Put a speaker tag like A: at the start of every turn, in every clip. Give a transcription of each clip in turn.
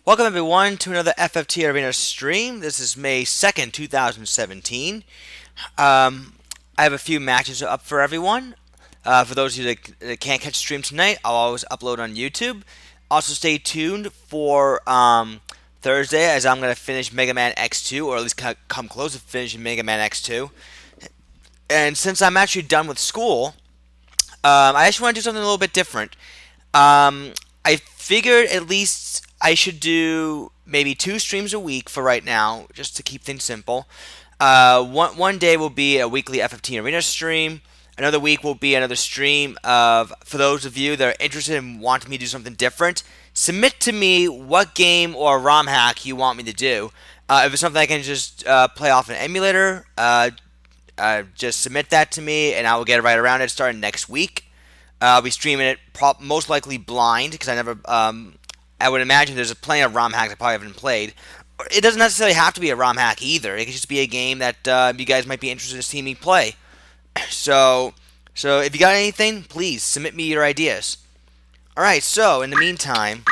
A: Welcome everyone to another FFT Arena stream. This is May 2nd, 2017. I have a few matches up for everyone. For those of you that can't catch the stream tonight, I'll always upload on YouTube. Also stay tuned for Thursday, as I'm going to finish Mega Man X2, or at least come close to finishing Mega Man X2. And since I'm actually done with school, I actually want to do something a little bit different. I figured at least I should do maybe 2 streams a week for right now, just to keep things simple. One day will be a weekly FFT Arena stream. Another week will be another stream for those of you that are interested in wanting me to do something different. Submit to me what game or ROM hack you want me to do. If it's something I can just play off an emulator, just submit that to me, and I will get right around it starting next week. I'll be streaming it most likely blind, because I would imagine there's plenty of ROM hacks I probably haven't played. It doesn't necessarily have to be a ROM hack either. It could just be a game that you guys might be interested in seeing me play. So if you got anything, please submit me your ideas. Alright, so in the meantime,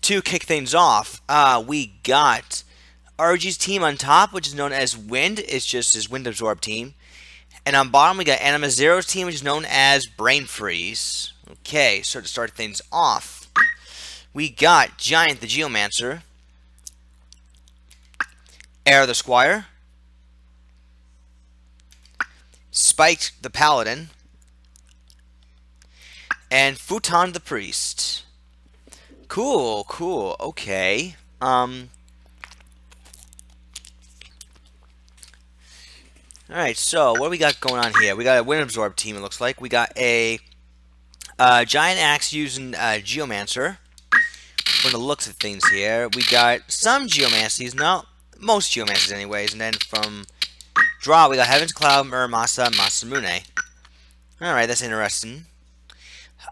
A: to kick things off, we got RG's team on top, which is known as Wind. It's just his Wind Absorb team. And on bottom, we got Anima Zero's team, which is known as Brain Freeze. Okay, so to start things off, we got Giant the Geomancer, Air the Squire, Spike the Paladin, and Futon the Priest. Cool, okay. Alright, so what do we got going on here? We got a Wind Absorb team, it looks like. We got a Giant Axe using Geomancer. From the looks of things here, we got some Geomancies, most Geomancies anyways, and then from Draw, we got Heaven's Cloud, Muramasa, and Masamune. Alright, that's interesting.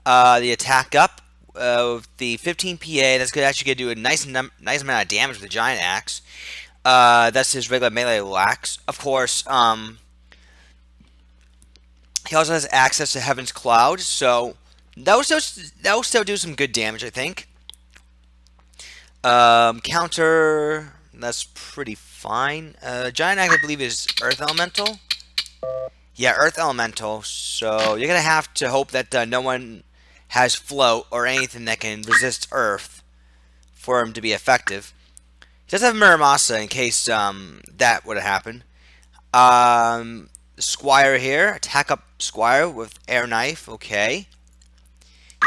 A: The attack up, the 15 PA, that's actually going to do a nice amount of damage with the Giant Axe. That's his regular melee axe. Of course, he also has access to Heaven's Cloud, so that will still do some good damage, I think. Counter, that's pretty fine. Giant Axe, I believe, is Earth Elemental. Yeah, Earth Elemental, so you're going to have to hope that no one has Float or anything that can resist Earth for him to be effective. He does have Muramasa in case that would have happened. Squire here. Attack up Squire with Air Knife. Okay.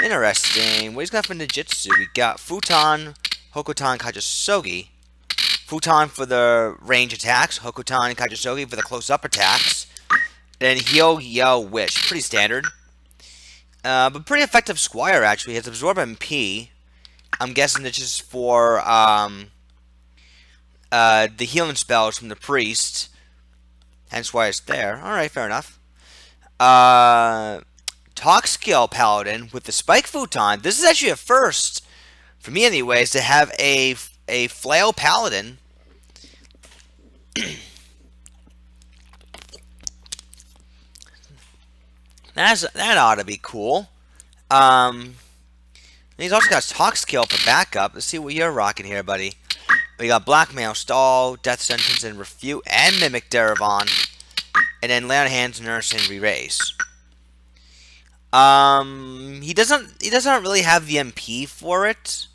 A: Interesting. What he's got for Ninjutsu? We got Futon, Hokuton, Kajasogi. Futon for the range attacks. Hokuton and Kajasogi for the close-up attacks. Then Heal, Yell, Witch. Pretty standard. But pretty effective Squire, actually. He has Absorb MP. I'm guessing it's just for the healing spells from the priest. Hence why it's there. Alright, fair enough. Talk Skill Paladin with the Spike Futon. This is actually a first, for me anyways, to have a Flail Paladin. That ought to be cool. He's also got Talk Skill for backup. Let's see what you're rocking here, buddy. We got Blackmail, Stall, Death Sentence, and Refute, and Mimic Darabon. And then Lay on Hands, Nurse, and Re-Raise. He doesn't really have the MP for it.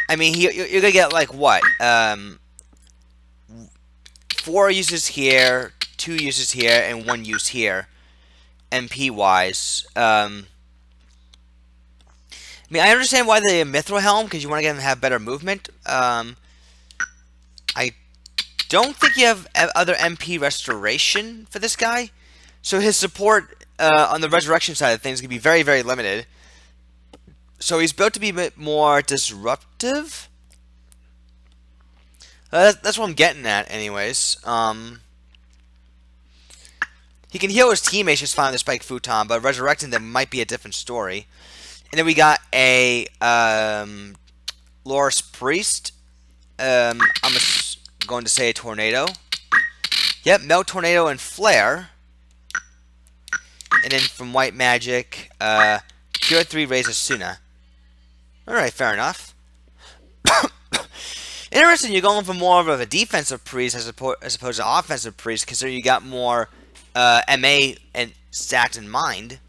A: I mean, you're gonna get like what? 4 uses here, 2 uses here, and 1 use here. MP wise. I mean, I understand why the Mithril Helm, because you want to get him to have better movement. I don't think you have other MP restoration for this guy. So his support on the resurrection side of things can be very, very limited. So he's built to be a bit more disruptive. That's what I'm getting at, anyways. He can heal his teammates just fine with the Spike Futon, but resurrecting them might be a different story. And then we got a Loris Priest. I'm going to say a Tornado. Yep, Melt Tornado and Flare. And then from White Magic, Cure 3 Raise Asuna. Alright, fair enough. Interesting, you're going for more of a defensive priest as opposed to offensive priest, considering you got more MA and stats in mind.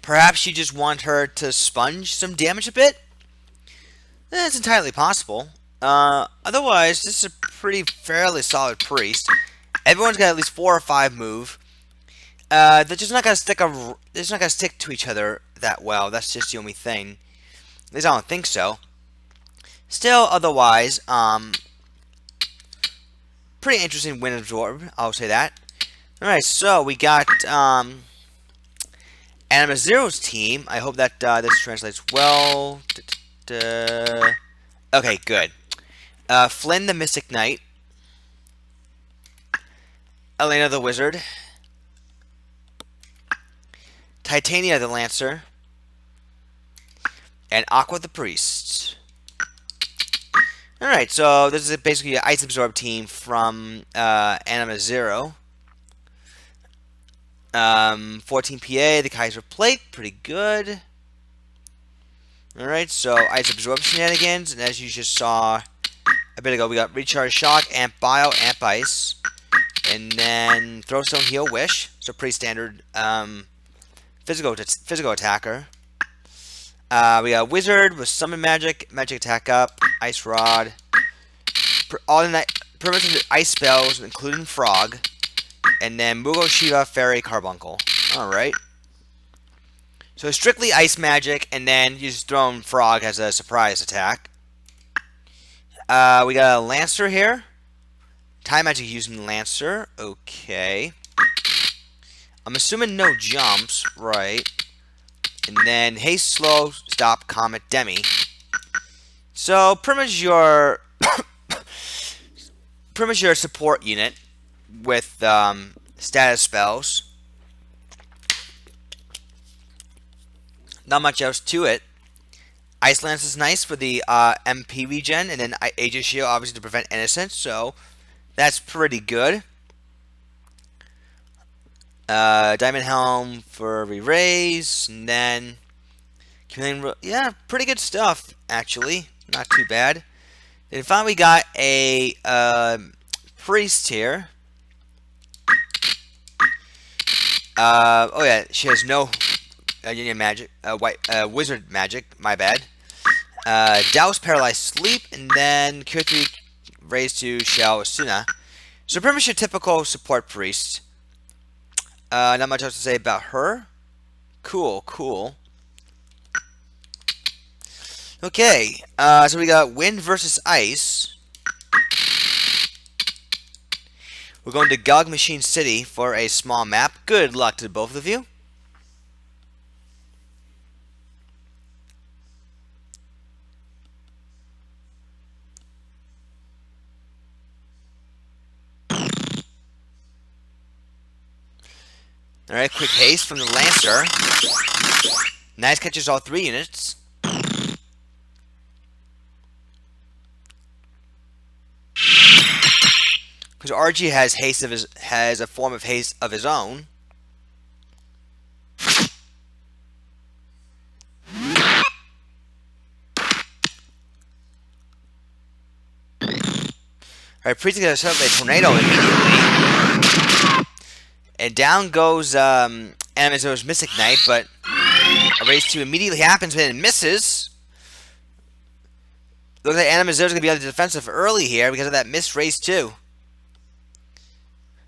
A: Perhaps you just want her to sponge some damage a bit? It's entirely possible. Otherwise, this is a pretty fairly solid priest. Everyone's got at least 4 or 5 move. They're just not gonna stick to each other that well. That's just the only thing. At least I don't think so. Still, otherwise, pretty interesting wind absorb. I'll say that. All right, so we got Anima Zero's team. I hope that this translates well. Okay, good. Flynn the Mystic Knight, Elena the Wizard, Titania the Lancer, and Aqua the Priest. Alright, so this is basically an Ice Absorb team from Anima Zero. 14 PA, the Kaiser Plate, pretty good. Alright, so Ice Absorb shenanigans, and as you just saw a bit ago, we got Recharge Shock, Amp Bio, Amp Ice, and then Throw Stone, Heal, Wish. So pretty standard physical attacker. We got Wizard with Summon Magic, Magic Attack Up, Ice Rod, all in that pretty much ice spells, including Frog, and then Mugo Shiva, Fairy, Carbuncle. Alright. So strictly ice magic, and then you just throw in Frog as a surprise attack. We got a Lancer here. Time magic using Lancer. Okay. I'm assuming no jumps, right? And then Haste, Slow, Stop, Comet, Demi. So pretty much your support unit with status spells. Not much else to it. Ice Lance is nice for the MP regen, and then Aegis Shield obviously to prevent innocence, so that's pretty good. Diamond Helm for re-raise, and then yeah, pretty good stuff actually, not too bad. Then finally we got a priest here. Oh yeah, she has no Union magic, wizard magic. My bad. Douse, Paralyzed Sleep, and then Cure 3 raised to Shell Asuna. So pretty much your typical support priest. Not much else to say about her. Cool, cool. Okay, so we got Wind versus Ice. We're going to Gog Machine City for a small map. Good luck to both of you. Alright, quick haste from the Lancer. Nice, catches all 3 units. Because RG has haste has a form of haste of his own. Alright, Priest is going to set up a tornado immediately. And down goes Anima Zero's Mystic Knight, but a raise 2 immediately happens, but it misses. Looks like Anima Zero's going to be on the defensive early here because of that missed raise 2.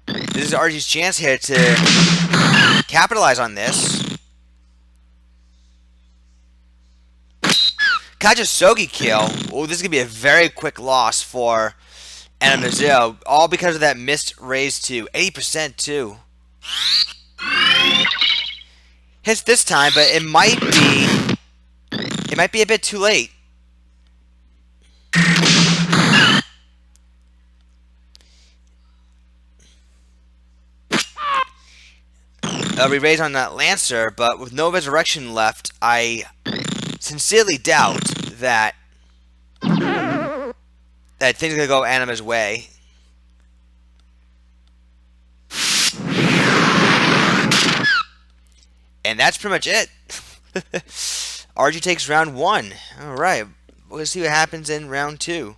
A: This is RG's chance here to capitalize on this. Kajasogi kill. Oh, this is going to be a very quick loss for Anima Zero, all because of that missed raise 2. 80% too. Hits this time, but it might be a bit too late. Re-raise on that Lancer, but with no resurrection left, I sincerely doubt that things are gonna go Anima's way. And that's pretty much it. RG takes round 1. Alright, we'll see what happens in round 2.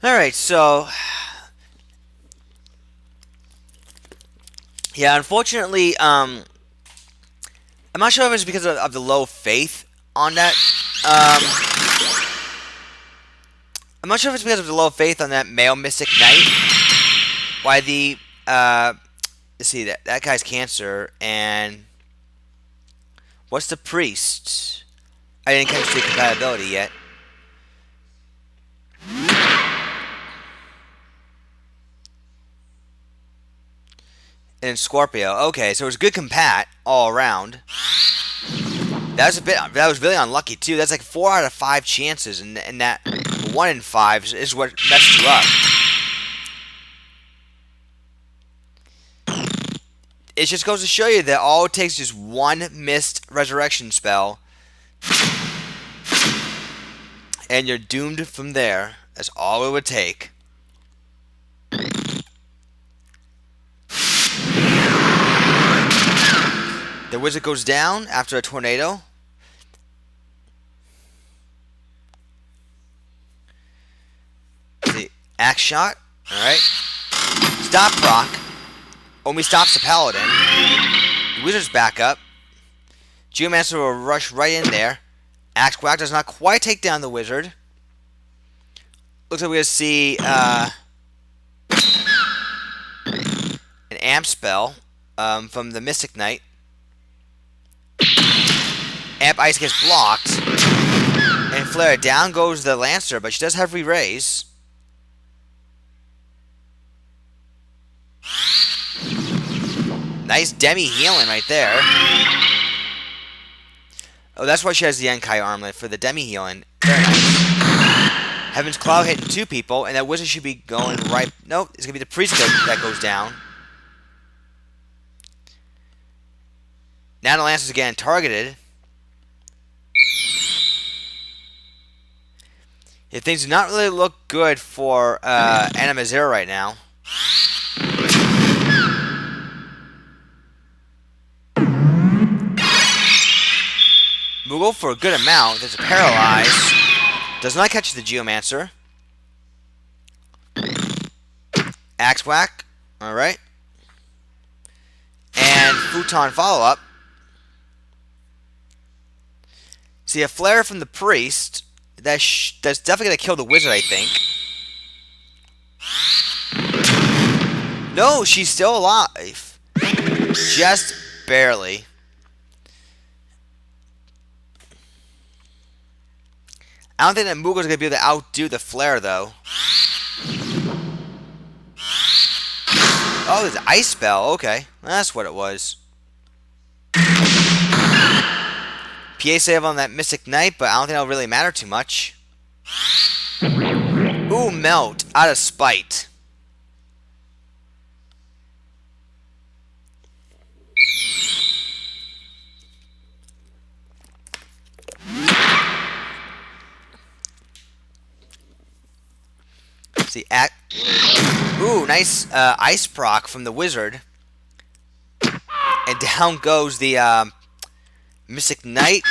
A: Alright, so yeah, unfortunately, I'm not sure if it's because of the low faith on that. I'm not sure if it's because of the low faith on that male Mystic Knight. Why the let's see, that guy's Cancer, and what's the Priest? I didn't catch the compatibility yet. And Scorpio. Okay, so it was good compat all around. That was really unlucky too. That's like 4 out of 5 chances, and that 1 in 5 is what messed you up. It just goes to show you that all it takes is one missed resurrection spell, and you're doomed from there. That's all it would take. The wizard goes down after a tornado. See, axe shot. Alright. Stop proc. Only stops the paladin. The wizard's back up. Geomancer will rush right in there. Axe whack does not quite take down the wizard. Looks like we're going to see an amp spell from the Mystic Knight. Amp Ice gets blocked. And Flare, down goes the Lancer, but she does have re-raise. Nice demi healing right there. Oh, that's why she has the Enkai armlet, for the demi healing. Very nice. Heaven's Cloud hitting 2 people, and that wizard should be going right. Nope, it's going to be the priest that goes down. Now the Lancer's again targeted. Yeah, things do not really look good for Animazera right now. Moogle for a good amount. There's a Paralyze. Does not catch the Geomancer. Axe Whack. Alright. And Futon follow-up. See, a Flare from the Priest. That's definitely going to kill the wizard, I think. No, she's still alive. Just barely. I don't think that Moogle's going to be able to outdo the Flare, though. Oh, there's an Ice Spell. Okay. That's what it was. PA save on that Mystic Knight, but I don't think that'll really matter too much. Ooh, Melt. Out of spite. See, ooh, nice Ice proc from the wizard. And down goes the Mystic Knight.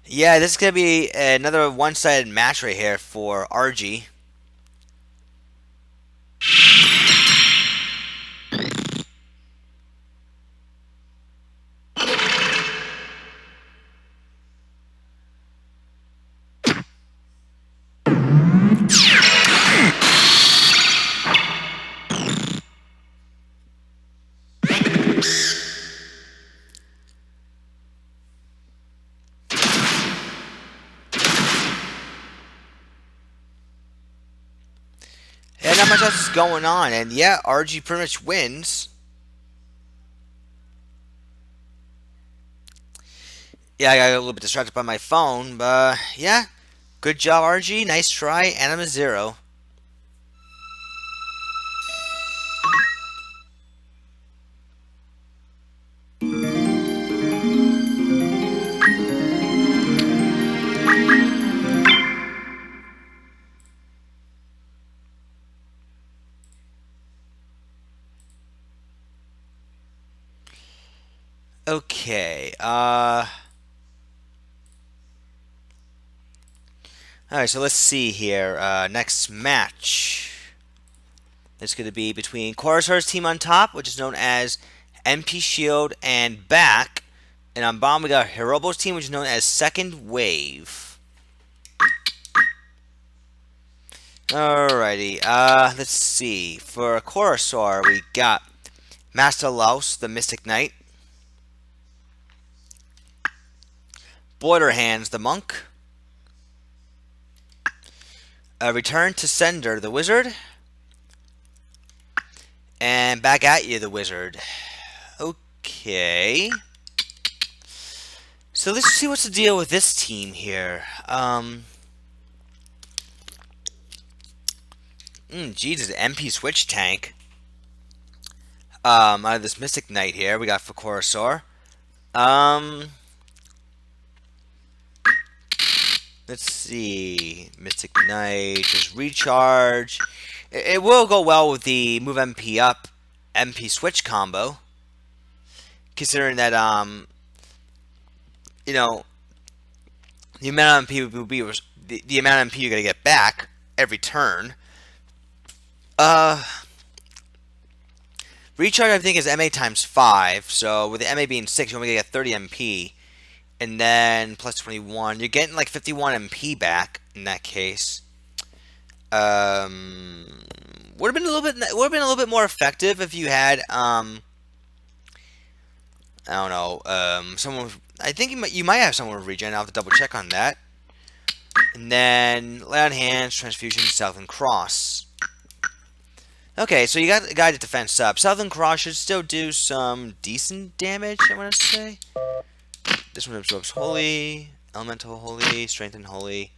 A: Yeah, this is going to be another one-sided match right here for RG. And not much else is going on, and yeah, RG pretty much wins. Yeah, I got a little bit distracted by my phone, but yeah. Good job, RG. Nice try. Anima 0. Okay. Alright, so let's see here. Next match. It's going to be between Corsair's team on top, which is known as MP Shield and Back. And on bottom, we got Hirobo's team, which is known as Second Wave. Alrighty, let's see. For Corsair, we got Master Laos, the Mystic Knight. Borderhands, the Monk. Return to Sender, the Wizard. And Back at You, the Wizard. Okay. So let's see what's the deal with this team here. Jesus, MP Switch Tank. Out of this Mystic Knight here, we got for Corsair. Let's see. Mystic Knight, just recharge. It will go well with the move MP up, MP switch combo. Considering that, you know, the amount of MP will be the amount of MP you're gonna get back every turn. Recharge, I think, is MA times 5. So with the MA being 6, you're only gonna get 30 MP. And then plus 21, you're getting like 51 MP back in that case. Would have been a little bit more effective if you had I don't know, someone. I think you might have someone with regen. I'll have to double check on that. And then lay on hands, transfusion, Southern Cross. Okay, so you got the guy to defense up. Southern Cross should still do some decent damage, I want to say. This one absorbs Holy, Elemental Holy, Strengthen Holy.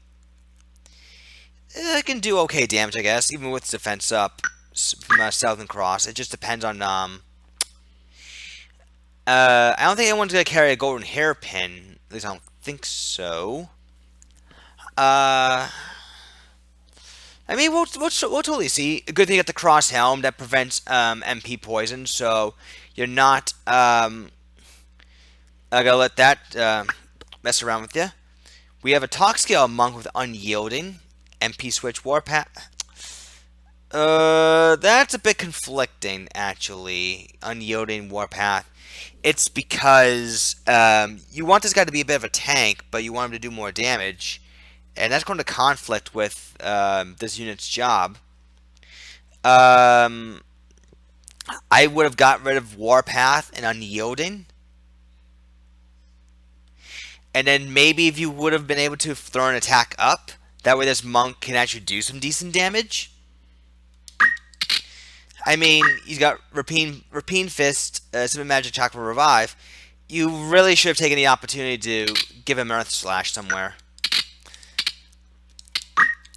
A: It can do okay damage, I guess, even with defense up from Southern Cross. It just depends on, I don't think anyone's going to carry a golden hairpin. At least I don't think so. I mean, we'll totally see. A good thing at the cross helm that prevents MP poison, so you're not gonna let that mess around with you. We have a Talk Scale Monk with Unyielding, MP Switch Warpath. That's a bit conflicting, actually. Unyielding Warpath. It's because you want this guy to be a bit of a tank, but you want him to do more damage. And that's going to conflict with this unit's job. I would have got rid of Warpath and Unyielding. And then maybe if you would have been able to throw an attack up, that way this monk can actually do some decent damage. I mean, he's got Rapine Fist, Simple Magic Chakra Revive. You really should have taken the opportunity to give him Earth Slash somewhere.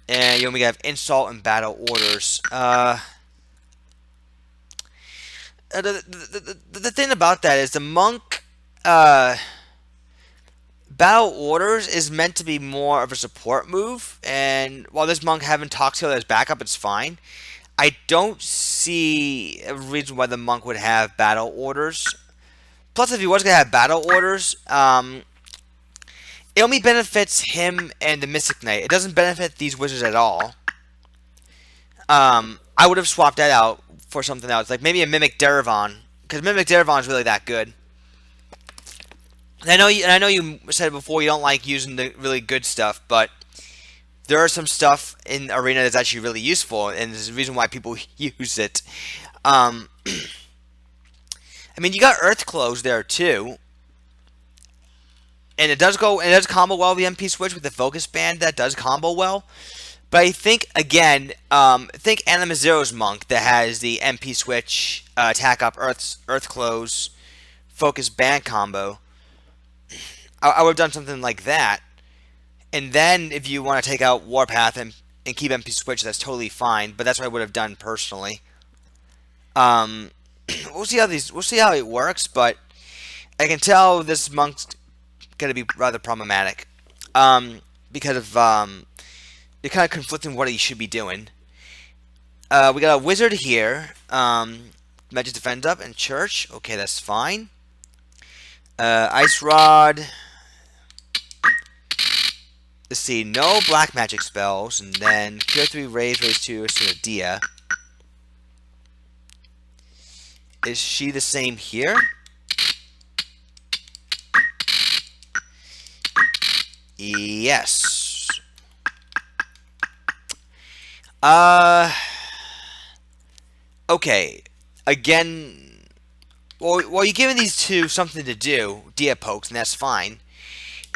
A: And you only have Insult and Battle Orders. The thing about that is the monk... Battle Orders is meant to be more of a support move, and while this monk having Toxio as backup, it's fine. I don't see a reason why the monk would have Battle Orders. Plus, if he was going to have Battle Orders, it only benefits him and the Mystic Knight. It doesn't benefit these wizards at all. I would have swapped that out for something else, like maybe a Mimic Derivon, because Mimic Derivon is really that good. And I know you said before you don't like using the really good stuff, but there are some stuff in Arena that's actually really useful, and there's a reason why people use it. I mean, you got Earth Close there too, and it does combo well with the MP switch with the Focus Band. That does combo well, but I think again, think Anima Zero's monk that has the MP switch, attack up, Earth Close, Focus Band combo. I would have done something like that. And then if you want to take out Warpath and keep MP Switch, that's totally fine. But that's what I would have done personally. Um, we'll see how it works, but I can tell this monk's gonna be rather problematic. Because of you're kind of conflicting what he should be doing. We got a wizard here. Magic defend up and church. Okay, that's fine. Ice rod. Let's see, no black magic spells, and then cure 3, raise 2, Dia. Is she the same here? Yes. Okay. Again, well, you're giving these two something to do, Dia pokes, and that's fine.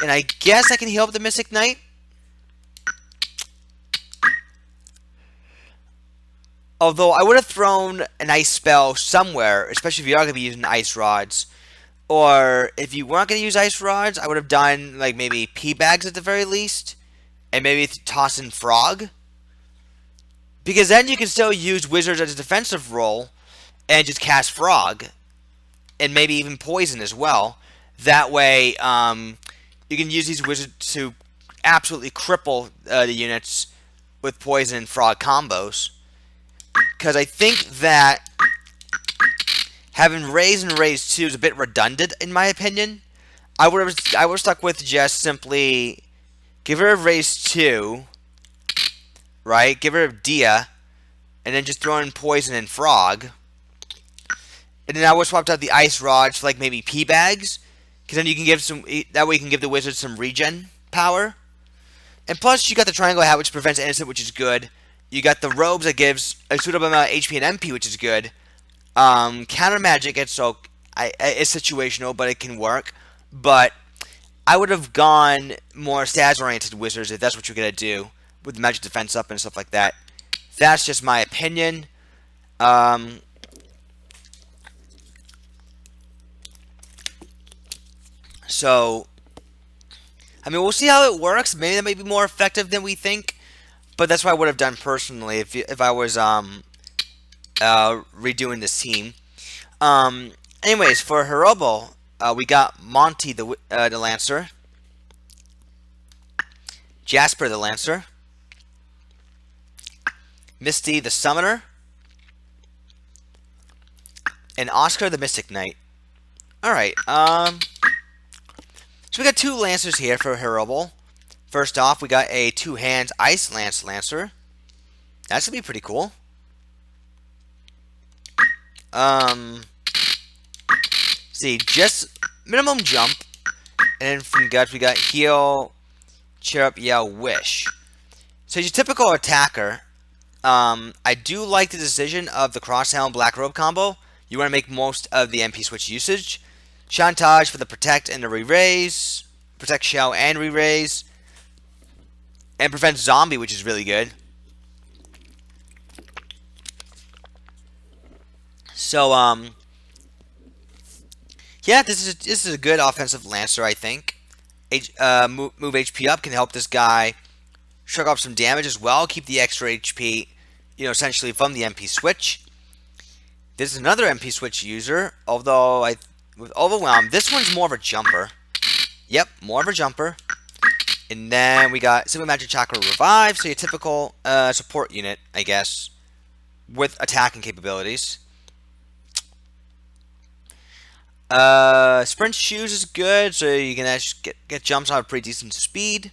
A: And I guess I can heal up the Mystic Knight. Although I would have thrown an ice spell somewhere, especially if you are going to be using ice rods. Or if you weren't going to use ice rods, I would have done like maybe pea bags at the very least. And maybe toss in frog. Because then you can still use wizards as a defensive role and just cast frog. And maybe even poison as well. That way, you can use these wizards to absolutely cripple the units with poison and frog combos. Because I think that having raise and raise 2 is a bit redundant, in my opinion. I would have stuck with just simply give her a raise 2, right? Give her a Dia, and then just throw in poison and frog. And then I would have swapped out the ice rods for like maybe pea bags, because then you can give some. That way you can give the wizard some regen power. And plus, you got the triangle hat, which prevents innocent, which is good. You got the robes that gives a suitable amount of HP and MP, which is good. Counter magic, it's situational, but it can work. But I would have gone more stats-oriented wizards if that's what you're gonna do with the magic defense up and stuff like that. That's just my opinion. So, I mean, we'll see how it works. Maybe that may be more effective than we think. But that's what I would have done personally if I was redoing this team. Anyways, for Hirobo, we got Monty the Lancer, Jasper the Lancer, Misty the Summoner, and Oscar the Mystic Knight. Alright, so we got 2 Lancers here for Hirobo. First off, we got a 2-hand Ice Lancer. That's gonna be pretty cool. See, just minimum jump, and then from guts we got heal, cheer up, yell, wish. So he's a typical attacker. I do like the decision of the Crosshelm Black Robe combo. You want to make most of the MP switch usage. Chantage for the protect and the re-raise, protect shell and re-raise. And prevents zombie, which is really good. So, yeah, this is a good offensive Lancer, I think. Move HP up can help this guy shrug off some damage as well. Keep the extra HP, essentially from the MP switch. This is another MP switch user, although I was overwhelmed. This one's more of a jumper. Yep, more of a jumper. And then we got Simple Magic Chakra Revive, so your typical support unit, I guess, with attacking capabilities. Sprint Shoes is good, so you can actually get jumps on a pretty decent speed.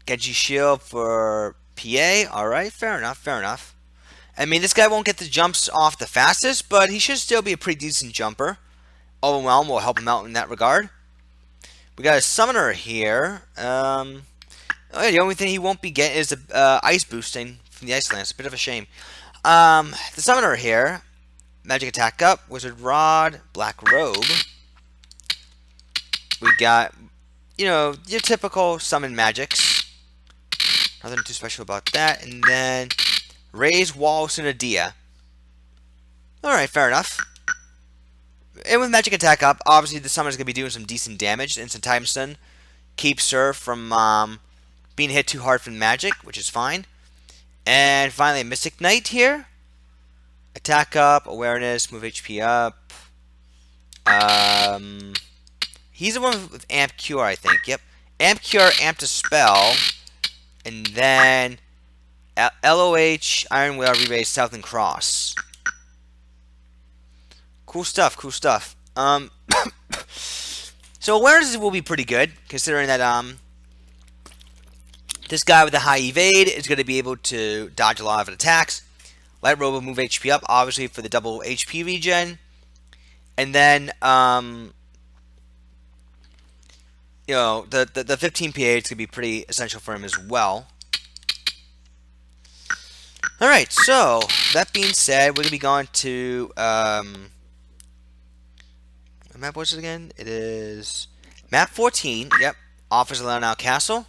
A: Genji Shield for PA, alright, fair enough, fair enough. I mean, this guy won't get the jumps off the fastest, but he should still be a pretty decent jumper. Overwhelm will help him out in that regard. We got a Summoner here. The only thing he won't be getting is the ice boosting from the Ice Lance. A bit of a shame. The Summoner here. Magic Attack up. Wizard Rod. Black Robe. We got, your typical summon magics. Nothing too special about that. And then Raise Wall Synodia. Alright, fair enough. and with magic attack up, obviously the summoner's going to be doing some decent damage. Instant time stun keeps her from being hit too hard from magic, which is fine. And finally, a Mystic Knight here. Attack up, awareness, move HP up. He's the one with Amp Cure, I think. Yep. Amp Cure, Amp Dispel. And then LOH, Iron Will, Rebase, Southland Cross. Cool stuff, cool stuff. So awareness will be pretty good, considering that this guy with the high evade is going to be able to dodge a lot of attacks. Light Robo move HP up, obviously for the double HP regen. And then, you know, the 15 PA is going to be pretty essential for him as well. Alright, so, that being said, we're going to be going to, what map was it again? It is map 14, yep, Office of Leonel Castle.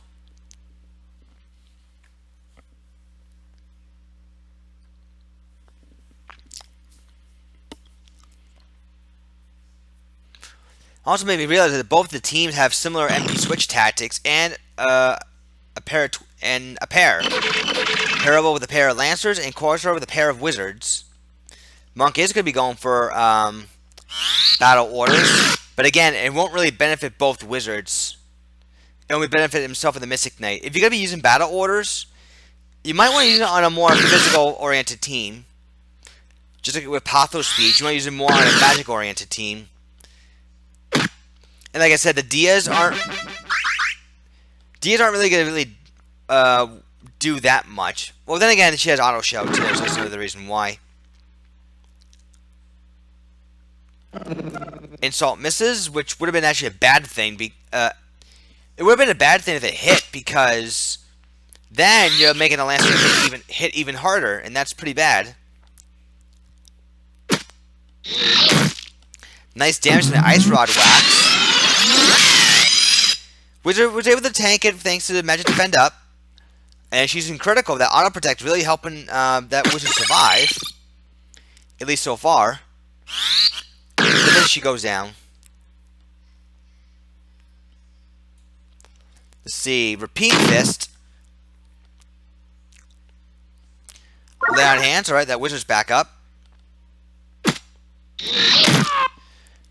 A: Also made me realize that both the teams have similar MP switch tactics and a pair. Parable with a pair of Lancers and Corsair with a pair of Wizards. Monk is going to be going for battle orders, but again, it won't really benefit both Wizards. It only benefit himself and the Mystic Knight. If you're going to be using battle orders, you might want to use it on a more physical-oriented team. Just like with Pathos Speed, you want to use it more on a magic-oriented team. And like I said, the Dias aren't really going to do that much. Well, then again, she has auto shell too, so that's another reason why. Insult misses, which would have been actually a bad thing. It would have been a bad thing if it hit, because then you're making the Lancer hit even harder, and that's pretty bad. Nice damage to the Ice Rod Wax. Wizard was able to tank it thanks to the Magic Defend up. And she's in critical. That auto protect really helping that Wizard survive. At least so far. But then she goes down. Let's see. Repeat Fist. Lay on hands. Alright, that Wizard's back up.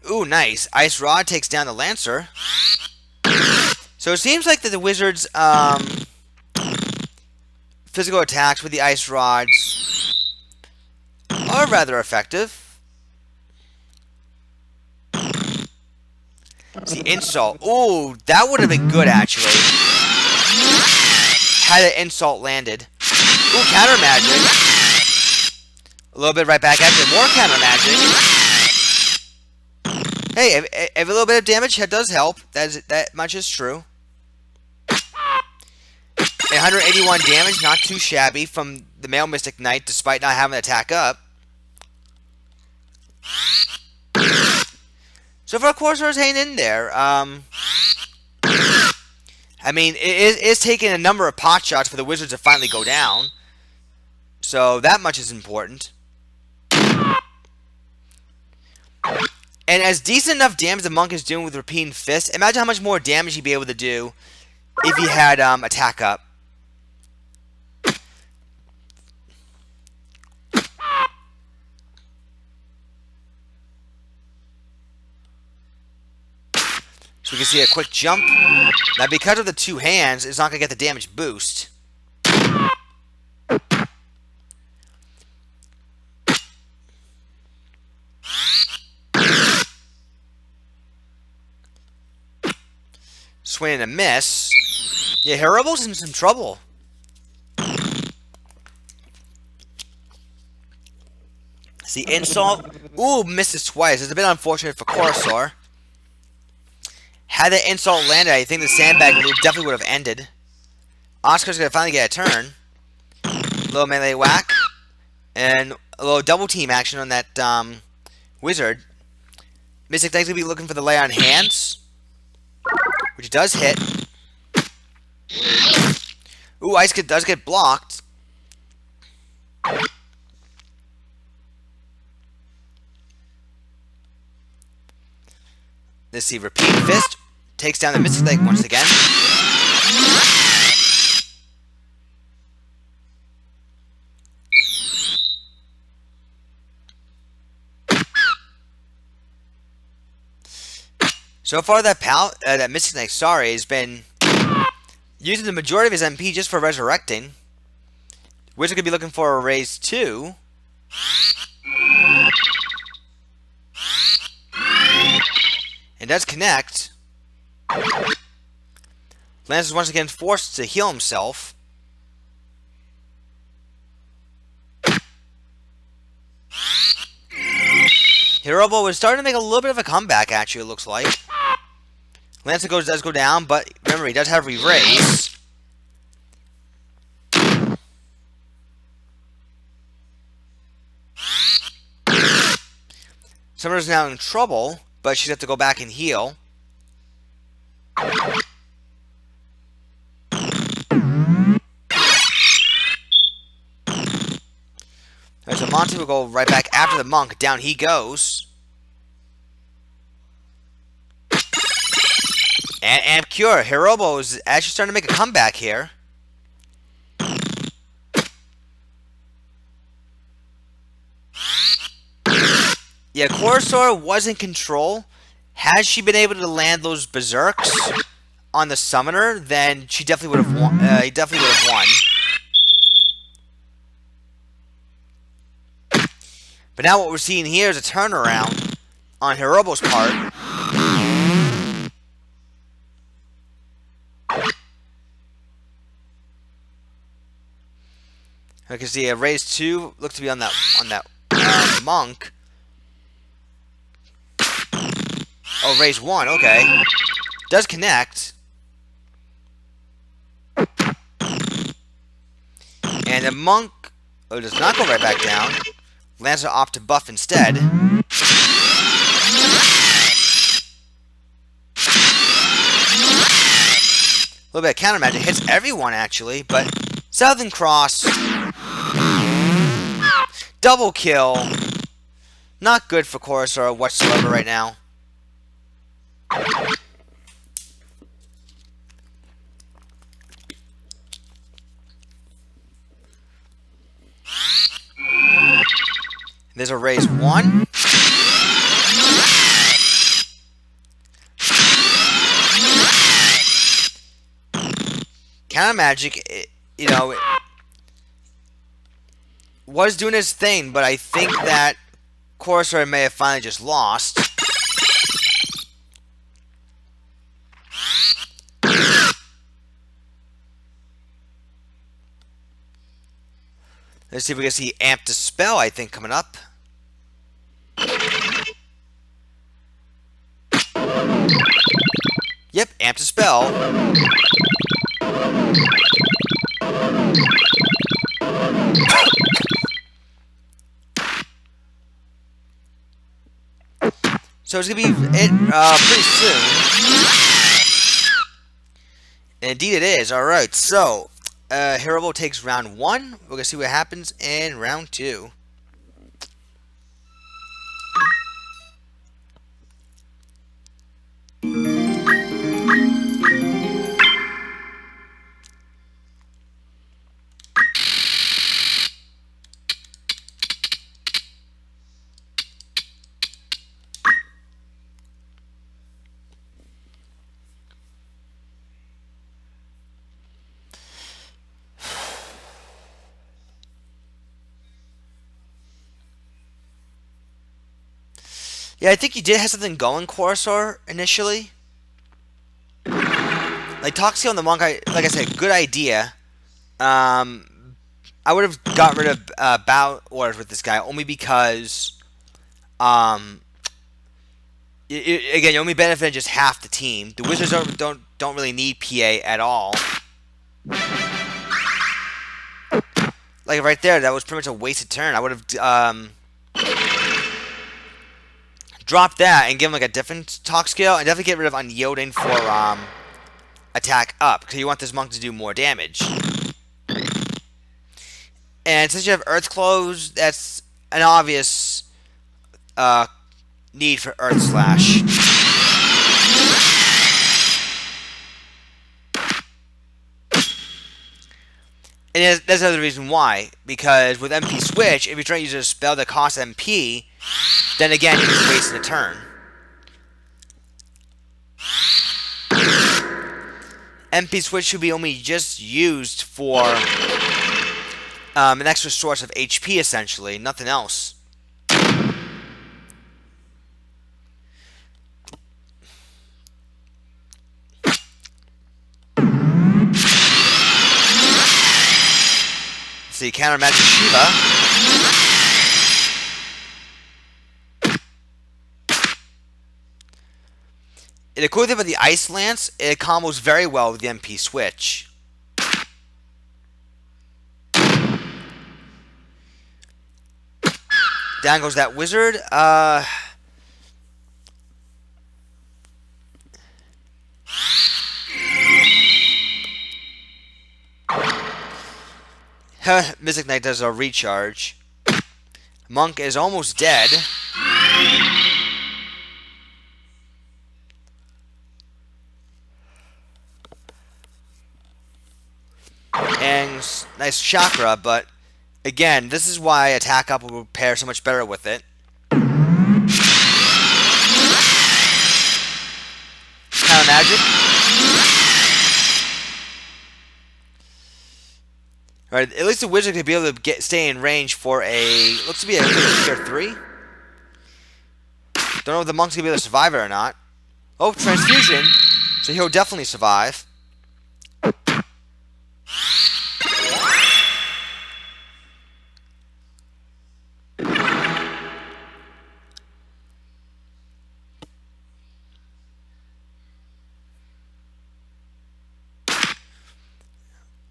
A: Ooh, nice. Ice Rod takes down the Lancer. So it seems like that the Wizards' physical attacks with the Ice Rods are rather effective. See, Insult. Ooh, that would have been good, actually. Had an Insult landed. Ooh, Counter Magic. A little bit right back after. More Counter Magic. Hey, if a little bit of damage does help. That much is true. 181 damage, not too shabby from the male Mystic Knight, despite not having an attack up. So far, Corsair's hanging in there. I mean, it is taking a number of pot shots for the Wizards to finally go down. So that much is important. And as decent enough damage the Monk is doing with Repeating Fist, imagine how much more damage he'd be able to do if he had attack up. So we can see a quick jump. Now because of the two hands, it's not going to get the damage boost. Swing and a miss. Yeah, Herobo's in some trouble. See, Insult. Ooh, misses twice. It's a bit unfortunate for Corsair. Had the Insult landed, I think the Sandbag move definitely would have ended. Oscar's going to finally get a turn. A little melee whack. And a little double team action on that Wizard. Mystic Knight's going to be looking for the lay on hands. Which does hit. Ooh, Ice Kid does get blocked. Let's see, repeat fist takes down the Mystic Leg once again. So far, that Mystic Knight, has been using the majority of his MP just for resurrecting. Wizard could be looking for a raise 2. And does connect. Lance is once again forced to heal himself. Hirobo is starting to make a little bit of a comeback, actually, it looks like. Lance does go down, but remember, he does have re-raise. Summer's now in trouble, but she's have to go back and heal. Alright, so Monty will go right back after the monk. Down he goes. And Amp Cure. Hirobo is actually starting to make a comeback here. Yeah, Corsair was in control. Had she been able to land those berserks on the summoner, then she definitely would have won. He definitely would have won. But now what we're seeing here is a turnaround on Hirobo's part. I can see a raise 2 look to be on that monk. Oh, raise 1, okay. Does connect. And the monk does not go right back down. Lands it off to buff instead. A little bit of counter magic. Hits everyone, actually, but Southern Cross. Double kill. Not good for Corsair whatsoever right now. There's a raise 1. Counter magic, was doing his thing, but I think that Corsair may have finally just lost. Let's see if we can see Amp Dispel, I think, coming up. Yep, Amp Dispel. So it's going to be it pretty soon. And indeed it is. Alright, so Hirobo takes round 1. We're going to see what happens in round 2. Yeah, I think he did have something going, Corsair, initially. Like, Toxie on the Monk, like I said, good idea. I would have got rid of bout orders with this guy, only because, again, you only benefited just half the team. The Wizards don't really need PA at all. Like, right there, that was pretty much a wasted turn. I would have, drop that and give him like a different talk skill, and definitely get rid of unyielding for attack up, because you want this monk to do more damage. And since you have Earth Clothes, that's an obvious need for Earth Slash. And there's another reason why. Because with MP Switch, if you're trying to use a spell that costs MP, then again, you're just wasting a turn. MP Switch should be only just used for an extra source of HP, essentially. Nothing else. See, counter magic Shiva. The cool thing about the Ice Lance, it combos very well with the MP Switch. Down goes that Wizard. Mystic Knight does a recharge. Monk is almost dead. And nice chakra, but again, this is why Attack Up will pair so much better with it. Counter magic. Alright, at least the Wizard could be able to stay in range for a... looks to be a tier 3. Don't know if the Monk's going to be able to survive it or not. Oh, Transfusion. So he'll definitely survive.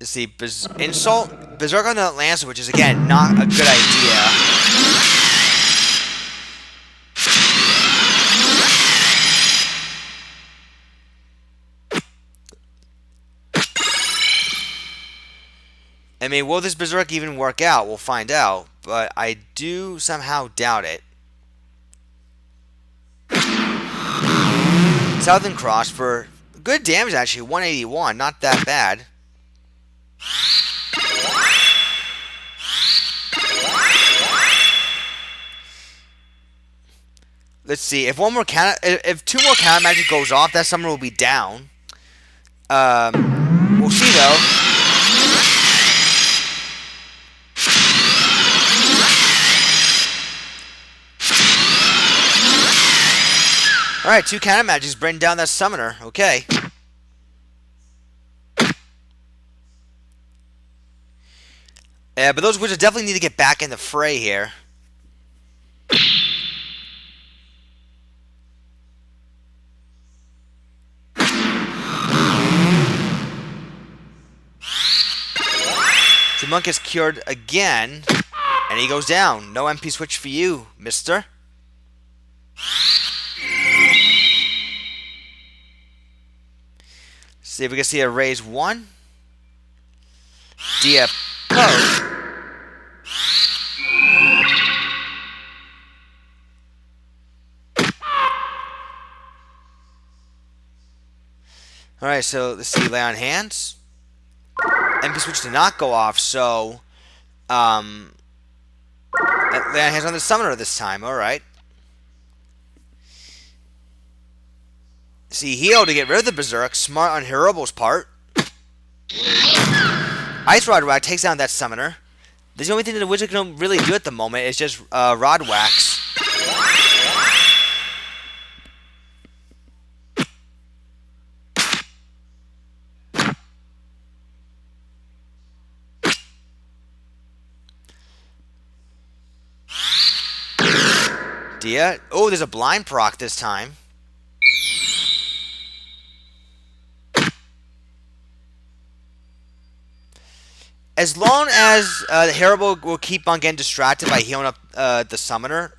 A: Let's see, Insult, Berserk on the Lancer, which is, again, not a good idea. I mean, will this Berserk even work out? We'll find out, but I do somehow doubt it. Southern Cross for good damage, actually, 181, not that bad. Let's see. If two more counter magic goes off, that summoner will be down. We'll see though. All right, two counter magics bring down that summoner. Okay. Yeah, but those wizards definitely need to get back in the fray here. The Monk is cured again, and he goes down. No MP switch for you, mister. See if we can see a raise 1. Dia Poe. Alright, so let's see, lay on hands. MP switch did not go off, so lay on hands on the summoner this time, alright. See, heal to get rid of the Berserk, smart on Hirobo's part. Ice Rod Whack takes down that summoner. The only thing that the wizard can really do at the moment is just Rod Wax. Dia. Oh, there's a blind proc this time. As long as the Hirobo will keep on getting distracted by healing up the summoner,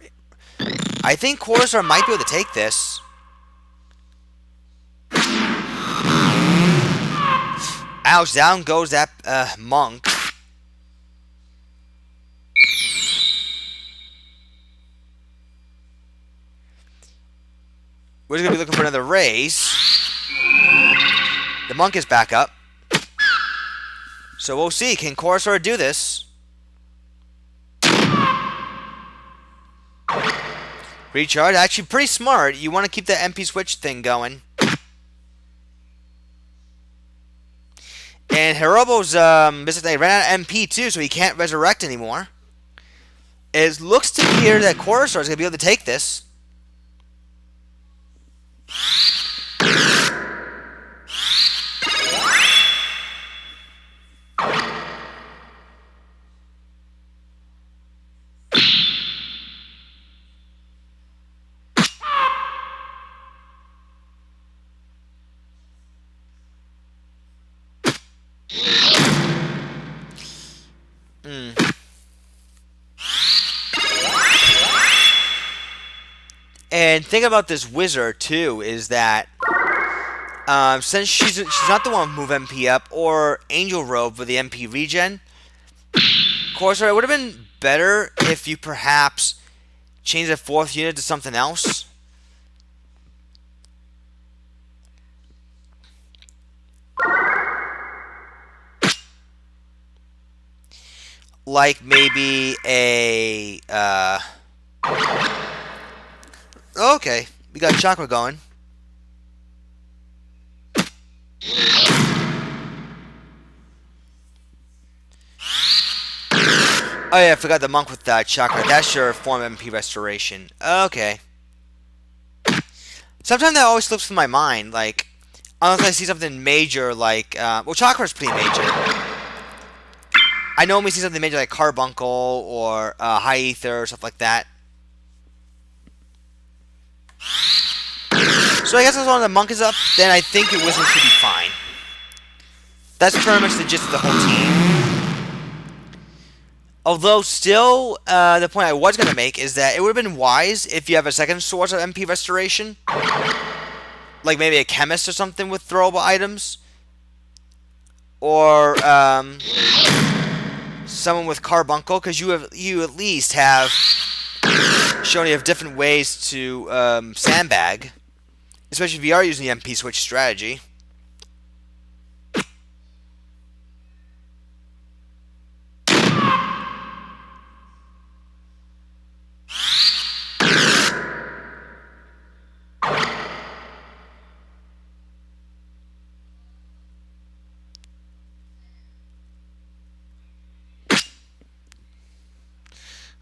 A: I think Corsair might be able to take this. Ouch, down goes that monk. We're just going to be looking for another raise. The monk is back up. So we'll see. Can Corsair do this? Recharge. Actually, pretty smart. You want to keep that MP switch thing going. And Hirobo's they ran out of MP too, so he can't resurrect anymore. It looks to appear that Corsair is going to be able to take this. And think about this wizard too is that since she's not the one with move MP up or Angel Robe for the MP regen, Corsair, it would have been better if you perhaps changed the 4th unit to something else. Like maybe a okay, we got Chakra going. Oh yeah, I forgot the monk with Chakra. That's your form MP restoration. Okay. Sometimes that always slips from my mind, like, unless I see something major like, well, Chakra's pretty major. I normally see something major like Carbuncle or High Ether or stuff like that. So I guess as long as the monk is up, then I think your wizard should be fine. That's pretty much the gist of the whole team. Although still, the point I was going to make is that it would have been wise if you have a second source of MP restoration. Like maybe a chemist or something with throwable items. Or someone with Carbuncle, because you at least have shown you have different ways to sandbag. Especially if you are using the MP switch strategy.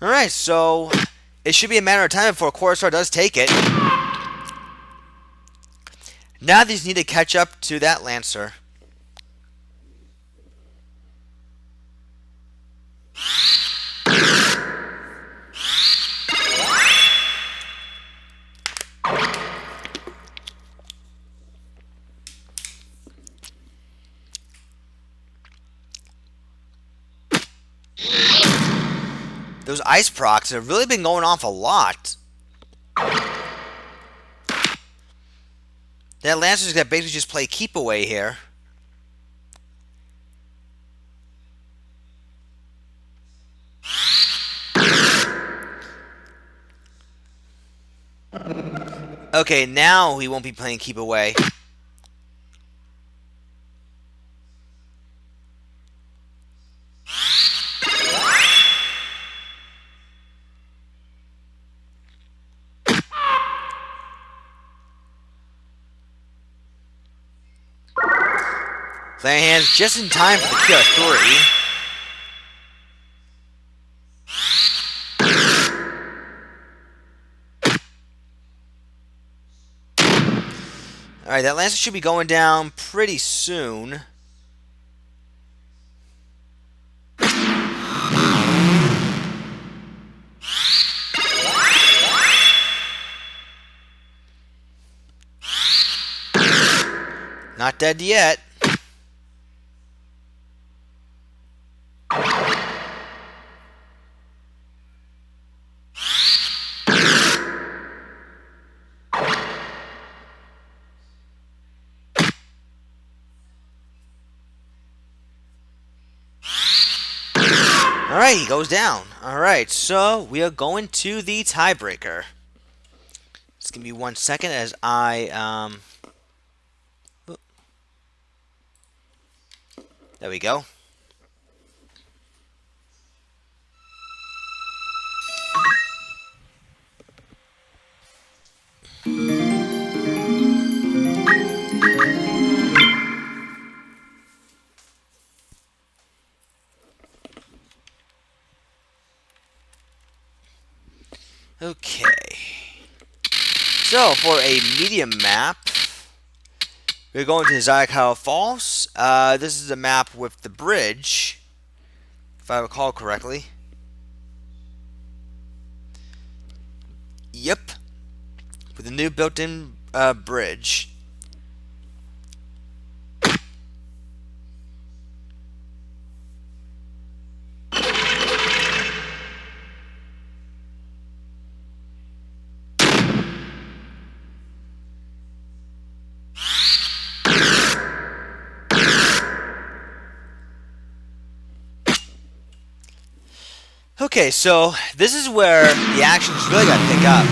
A: Alright, so it should be a matter of time before Corsair does take it. Now they just need to catch up to that Lancer. Those ice procs have really been going off a lot. That Lancer's got to basically just play keep away here. Okay, now he won't be playing keep away. Playing hands just in time for the QR3. Alright, that Lancer should be going down pretty soon. Not dead yet. Alright, he goes down. Alright, so we are going to the tiebreaker. Just give me 1 second as I, there we go. So, for a medium map, we're going to Zayakawa Falls. This is a map with the bridge, if I recall correctly. Yep. With a new built-in bridge. Okay, so this is where the action's really got to pick up.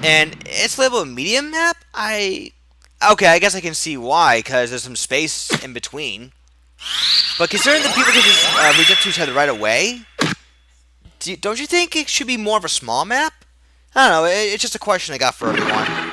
A: And it's labeled medium map? Okay, I guess I can see why, because there's some space in between. But considering that people can just reach up to each other right away, don't you think it should be more of a small map? I don't know, it's just a question I got for everyone.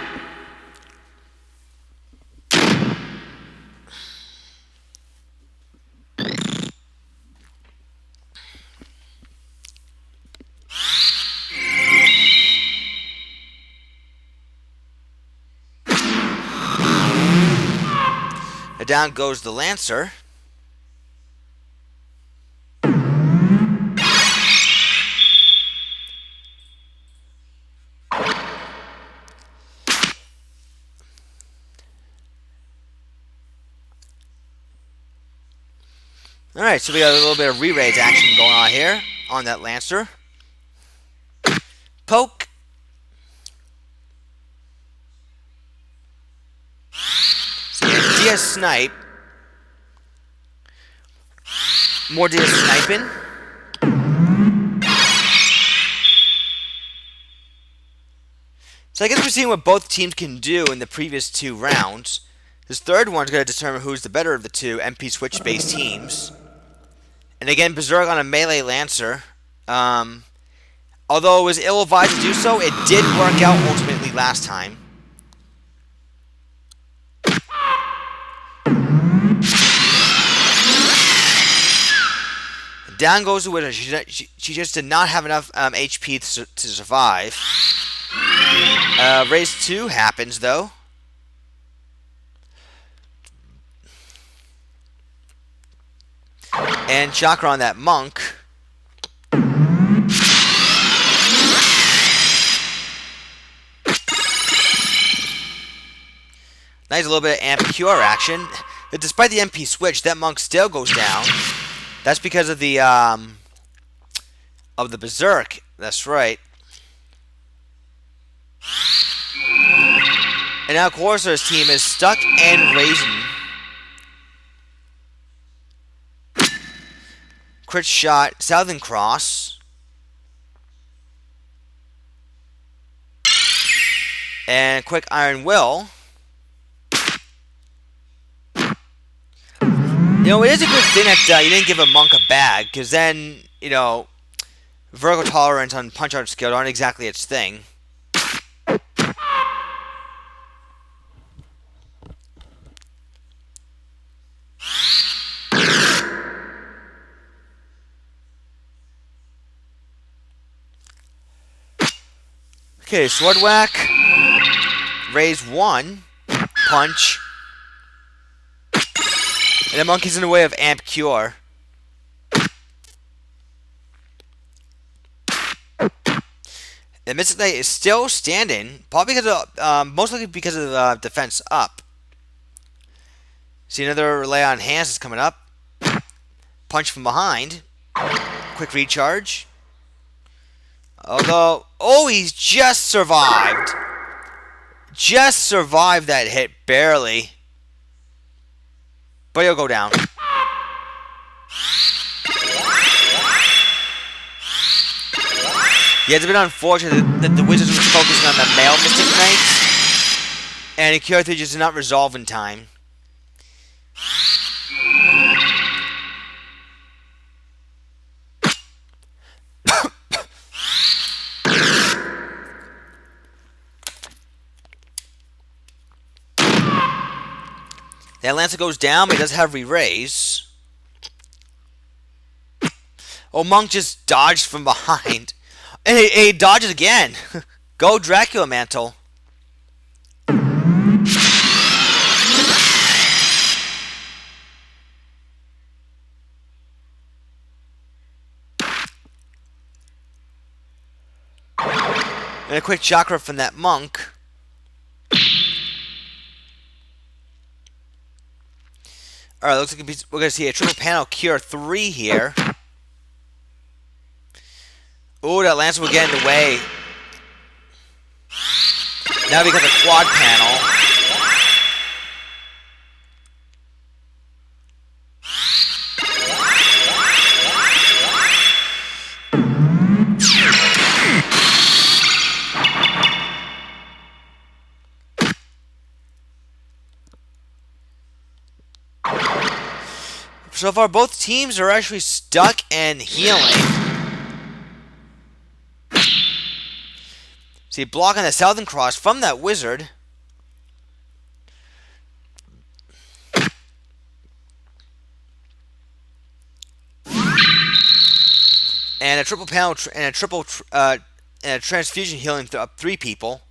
A: And down goes the Lancer. Alright, so we got a little bit of re-raids action going on here on that Lancer. Poke. So DS snipe. More DS sniping. So I guess we're seeing what both teams can do in the previous two rounds. This third one's going to determine who's the better of the two MP switch-based teams. And again, Berserk on a melee Lancer. Although it was ill-advised to do so, it did work out ultimately last time. Down goes the Wizard. She just did not have enough HP to survive. Raise 2 happens, though. And Chakra on that Monk. Nice little bit of amp cure action. But despite the MP switch, that Monk still goes down. That's because of the Berserk. That's right. And now Corsair's team is stuck and raising. Crit shot, Southern Cross. And quick Iron Will. You know, it is a good thing that you didn't give a Monk a bag, because then, you know, vertical tolerance on punch-out skill aren't exactly its thing. Okay, Sword Whack. Raise 1. Punch. And the Monkey's in the way of Amp Cure. The Mystic Knight is still standing, probably because of, most likely because of defense up. See, another Relay on Hands is coming up. Punch from behind. Quick recharge. Although, oh, he's just survived. Just survived that hit, barely. But he'll go down. Yeah, it's a bit unfortunate that the Wizards was focusing on the male Mystic Knights. And Cure 3 just did not resolve in time. The Lancer goes down, but he does have re-raise. Oh, Monk just dodged from behind. And he dodges again. Go Dracula Mantle. And a quick chakra from that monk. Alright, looks like we're going to see a triple panel cure 3 here. Ooh, that Lancer will get in the way. Now it becomes a quad panel. So far, both teams are actually stuck and healing. See, blocking the Southern Cross from that wizard. And a triple panel and a transfusion healing up 3 people.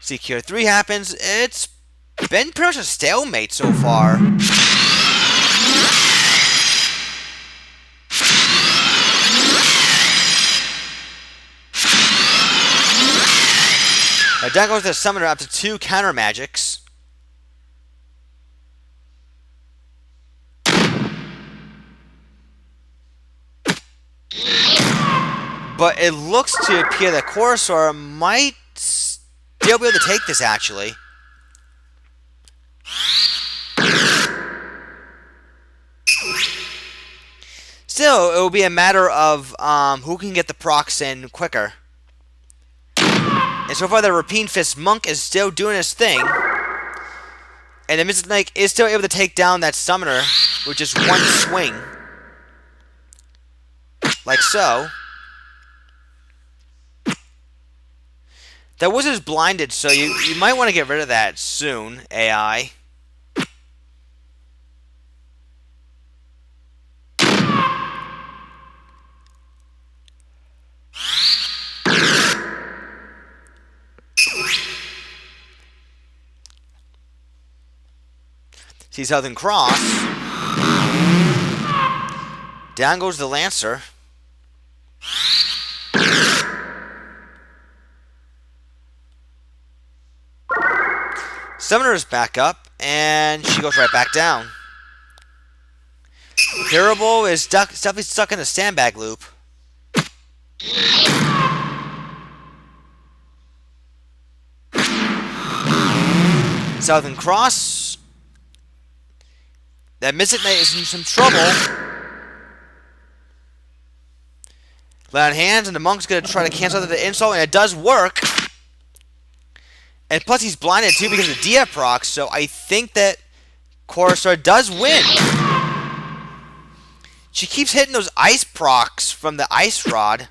A: See, Cure 3 happens. It's been pretty much a stalemate so far. Down goes the Summoner up to 2 counter magics. But it looks to appear that Corsair might still be able to take this, actually. Still, it will be a matter of who can get the procs in quicker. And so far, the Rapine Fist Monk is still doing his thing. And the Mystic Knight is still able to take down that Summoner with just one swing. Like so. That Wizard's blinded, so you might want to get rid of that soon, AI. See Southern Cross. Down goes the Lancer. Summoner is back up, and she goes right back down. Durable is definitely stuck in the sandbag loop. Southern Cross. That Mystic Knight is in some trouble. Lay on hands, and the Monk's going to try to cancel out the insult, and it does work. And plus, he's blinded too because of Dia procs, so I think that Corsair does win. She keeps hitting those ice procs from the Ice Rod.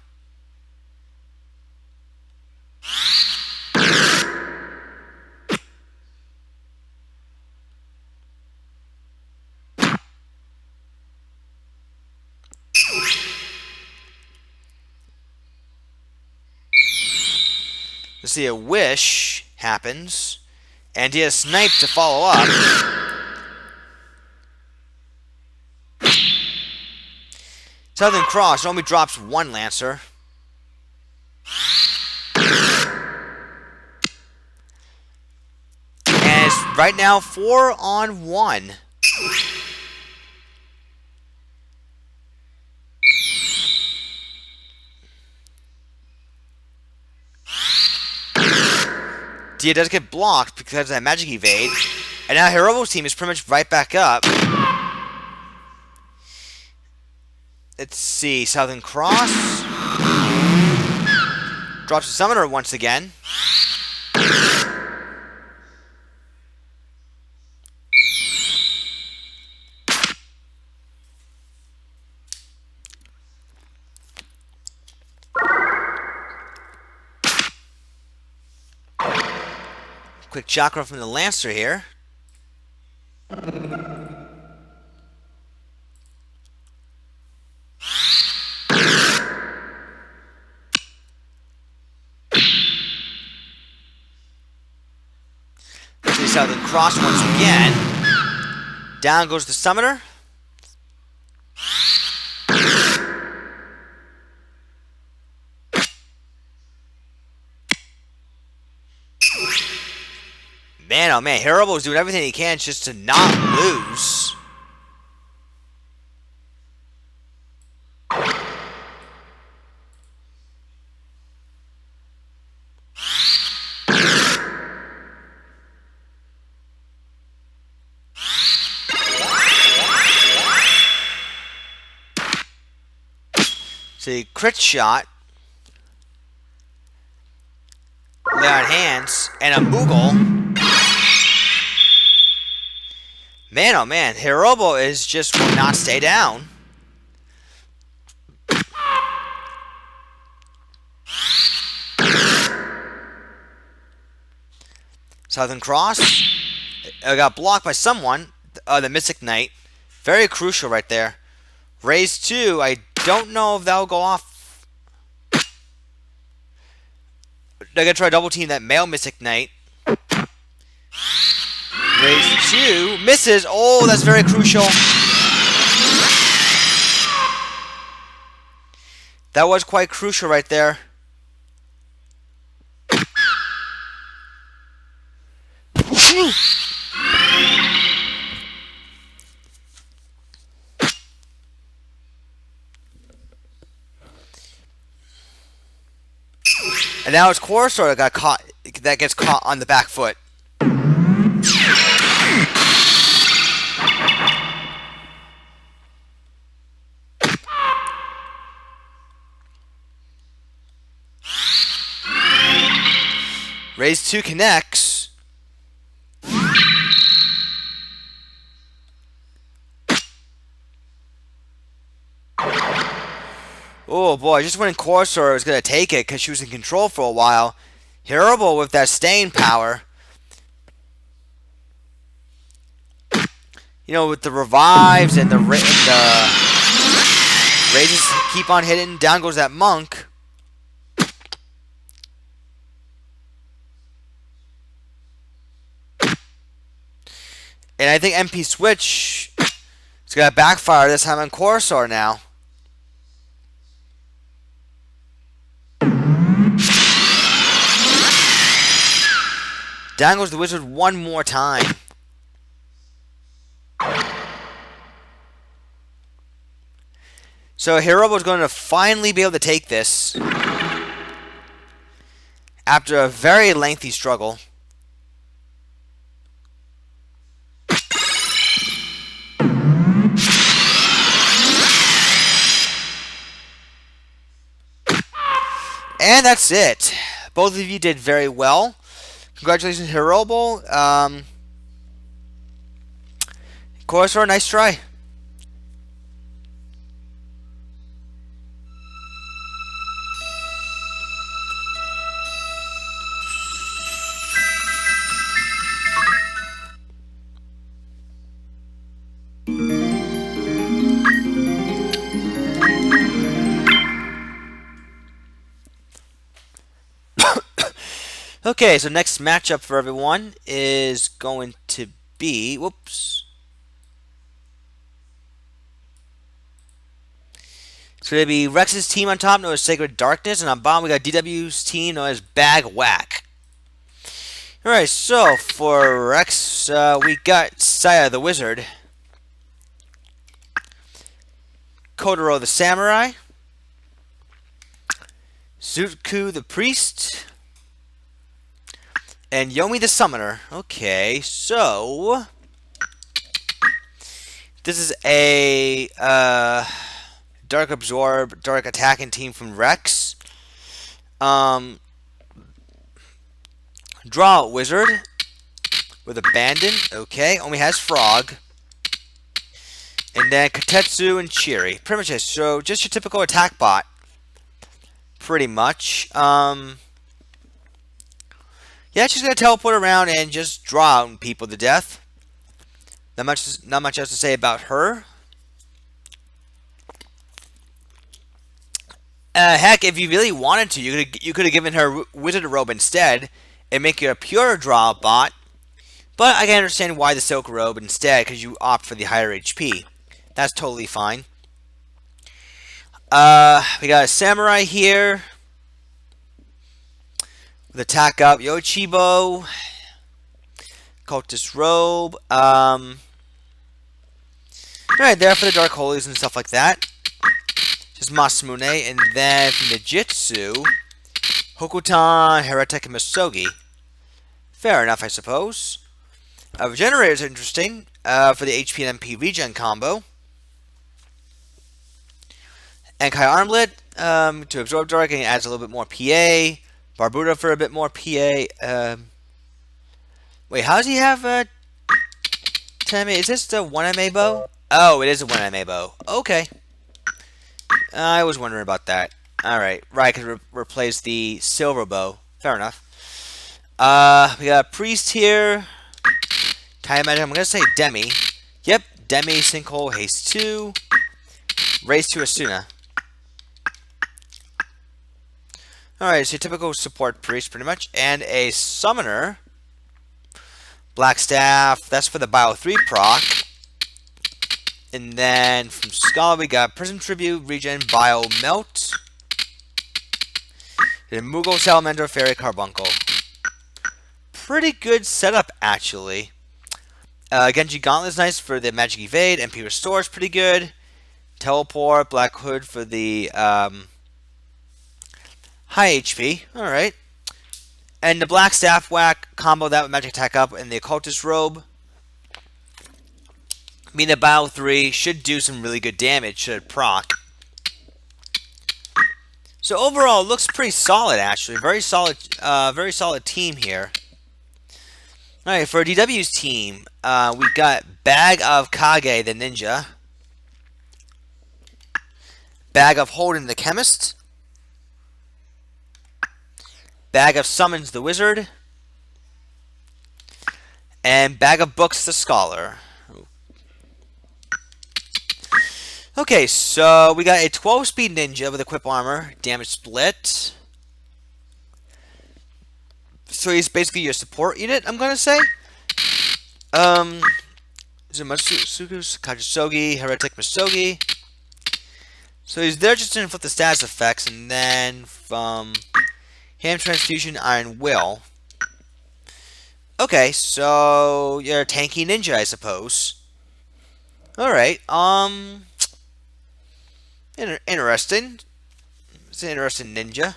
A: Let's see, a wish happens, and he has sniped to follow up. Southern Cross only drops 1 Lancer. And it's right now 4-on-1. Dia does get blocked because of that magic evade. And now Hirobo's team is pretty much right back up. Let's see, Southern Cross. Drops the Summoner once again. Quick chakra from the Lancer here. Southern Cross once again. Down goes the Summoner. Man, oh man, Hirobo is doing everything he can just to not lose. See, crit shot. Lay on hands. And a Moogle. Man, oh man, Hirobo is just will not stay down. Southern Cross. Got blocked by someone. The Mystic Knight. Very crucial right there. Raise 2. I don't know if that'll go off. They're going to try to double team that male Mystic Knight. Raise 2. Misses. Oh, that's very crucial. That was quite crucial right there. And now it's Corsair that gets caught on the back foot. Raise 2 connects. Oh boy, just when Corsair was going to take it because she was in control for a while. Hirobo with that staying power. You know, with the revives and the raises keep on hitting. Down goes that monk. And I think MP Switch is going to backfire this time on Corsair now. Down goes the Wizard one more time. So Hirobo is going to finally be able to take this after a very lengthy struggle. And that's it. Both of you did very well. Congratulations, Hirobo. Corsair, nice try. Okay, so next matchup for everyone is going to be, whoops. It's going to be Rex's team on top, known as Sacred Darkness, and on bottom we got DW's team, known as Bag Whack. Alright, so for Rex, we got Saya the Wizard, Kotaro the Samurai, Zuku the Priest, and Yomi the Summoner. Okay, so this is a Dark Absorb, Dark Attacking team from Rex. Draw Wizard with Abandon. Okay, only has Frog. And then Katetsu and Chiri. Pretty much it. So just your typical attack bot. Pretty much. Yeah, she's gonna teleport around and just draw people to death. Not much else to say about her. Heck, if you really wanted to, you could have given her Wizard Robe instead and make it a pure draw bot. But I can understand why the Silk Robe instead, because you opt for the higher HP. That's totally fine. We got a Samurai here. With attack up, Yochibo. Cultist Robe. Right there for the Dark Holies and stuff like that. Just Masamune. And then from the Jitsu, Hokutan, Heretic, and Misogi. Fair enough, I suppose. Regenerators are interesting for the HP and MP regen combo. And Kai Armlet to absorb Dark and adds a little bit more PA. Barbuda for a bit more PA. Wait, how does he have 10 MA? Is this the 1 MA bow? Oh, it is a 1 MA bow. Okay. I was wondering about that. Alright, right, because replace the silver bow. Fair enough. We got a priest here. Time magic, I'm going to say Demi. Yep, Demi, Sinkhole, Haste 2. Raise to Asuna. Alright, so typical support priest, pretty much. And a summoner. Black Staff, that's for the Bio 3 proc. And then from Scholar, we got Prism Tribute, Regen, Bio Melt. And Mugo, Salamander, Fairy, Carbuncle. Pretty good setup, actually. Genji Gauntlet is nice for the Magic Evade. MP Restore is pretty good. Teleport, Black Hood for the high HP. Alright. And the Black Staff Whack, combo that with Magic Attack Up, and the Occultist Robe. Mina Bio 3 should do some really good damage, should it proc. So overall, it looks pretty solid, actually. Very solid team here. Alright, for DW's team, we got Bag of Kage, the Ninja. Bag of Holden, the Chemist. Bag of Summons, the Wizard. And Bag of Books, the Scholar. Okay, so we got a 12-speed ninja with equip armor, damage split. So he's basically your support unit, I'm gonna say. Zumatsuku, Kajisogi, Heretic Misogi. So he's there just to inflict the status effects, and then from Ham Transfusion, Iron Will. Okay, so you're a tanky ninja, I suppose. Alright, interesting. It's an interesting ninja.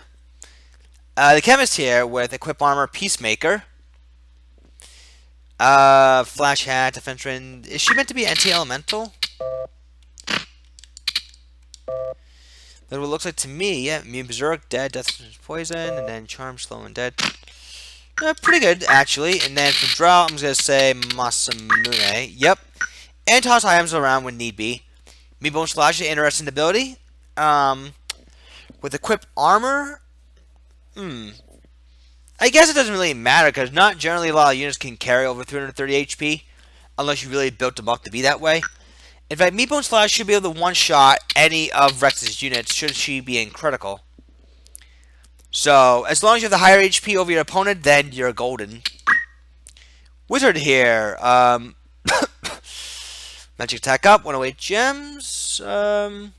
A: The Chemist here with Equip Armor, Peacemaker. Flash Hat, Defense Trend. Is she meant to be anti-elemental? That's what it looks like to me. Yeah, Immune Berserk, Dead, Death Poison, and then Charm, Slow, and Dead. Pretty good, actually. And then for Drought, I'm just going to say Masamune. Yep. And toss items around when need be. Meatbone Slash, an interesting ability. With Equip Armor, I guess it doesn't really matter, because not generally a lot of units can carry over 330 HP, unless you really built them up to be that way. In fact, Meatbone Slash should be able to one-shot any of Rex's units, should she be in critical. So, as long as you have the higher HP over your opponent, then you're golden. Wizard here, Magic Attack Up, 108 gems. So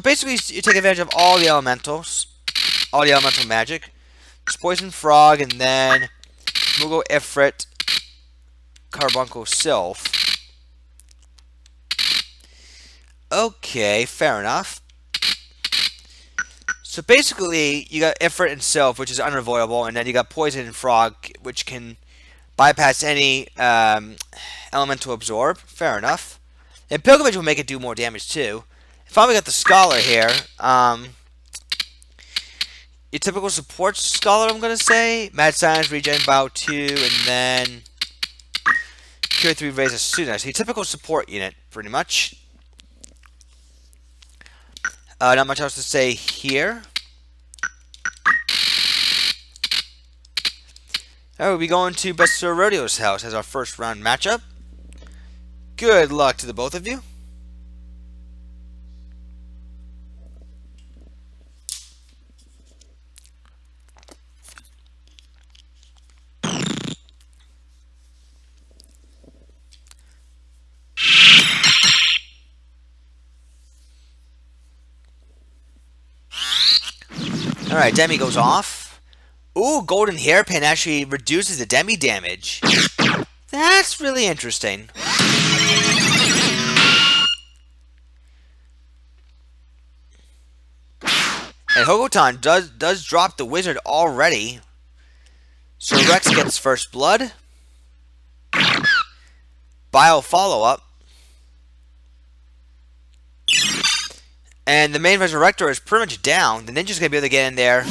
A: basically, you take advantage of all the elementals, all the elemental magic. It's Poison Frog, and then Mugo Ifrit, Carbuncle Sylph. Okay, fair enough. So basically, you got Ifrit and Sylph, which is unavoidable, and then you got Poison and Frog, which can bypass any elemental absorb. Fair enough. And Pilgrimage will make it do more damage too. Finally got the Scholar here. Your typical support Scholar, I'm going to say. Mad Science, Regen, Bow 2, and then Cure 3, Raise Asuna. So your typical support unit, pretty much. Not much else to say here. Alright, we'll be going to Best Sir Rodeo's house as our first round matchup. Good luck to the both of you. Alright, Demi goes off. Ooh, golden hairpin actually reduces the Demi damage. That's really interesting. And Hokotan does drop the wizard already. So Rex gets first blood. Bio follow-up. And the main Resurrector is pretty much down. The ninja's going to be able to get in there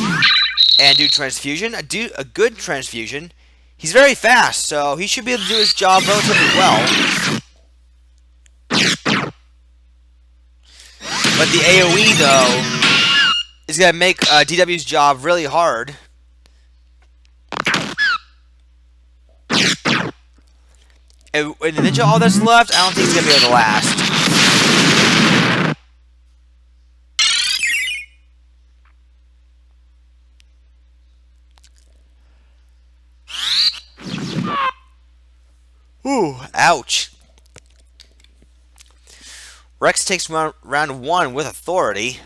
A: and do transfusion. A good transfusion. He's very fast, so he should be able to do his job relatively well. But the AoE, though, is going to make DW's job really hard. And the ninja all that's left, I don't think he's going to be able to last. Ooh, ouch. Rex takes round 1 with authority.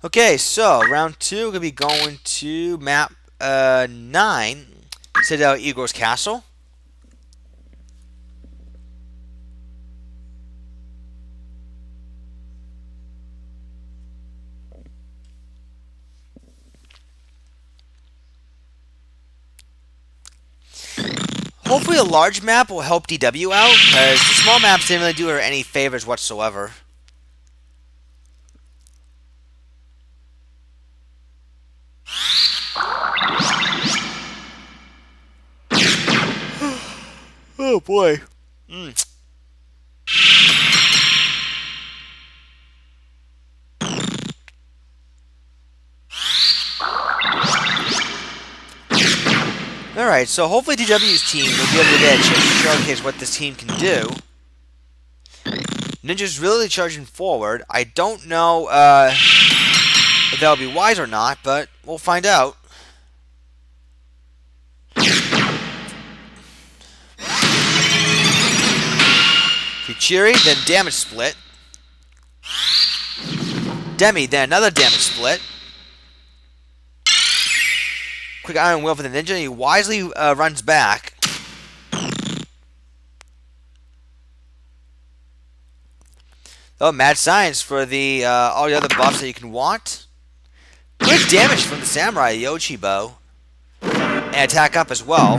A: Okay, so round 2, we're going to be going to map 9, Citadel Igor's Castle. Hopefully a large map will help DW out, because the small maps didn't really do her any favors whatsoever. Oh boy. Alright, so hopefully DW's team will be able to get a chance to showcase what this team can do. Ninja's really charging forward. I don't know if that'll be wise or not, but we'll find out. Kichiri, then damage split. Demi, then another damage split. Quick Iron Will for the ninja. He wisely runs back. Oh, Mad Science for the all the other buffs that you can want. Good damage from the Samurai Yochibo. And attack up as well.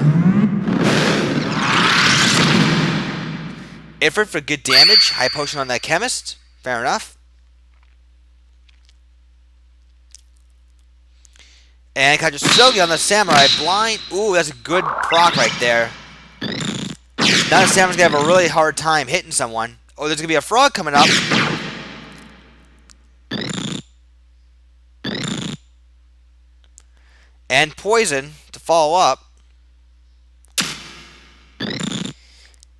A: Ifrit for good damage. High potion on that chemist. Fair enough. And Kajusogi on the Samurai. Blind. Ooh, that's a good proc right there. Now the Samurai's going to have a really hard time hitting someone. Oh, there's going to be a frog coming up. And poison to follow up.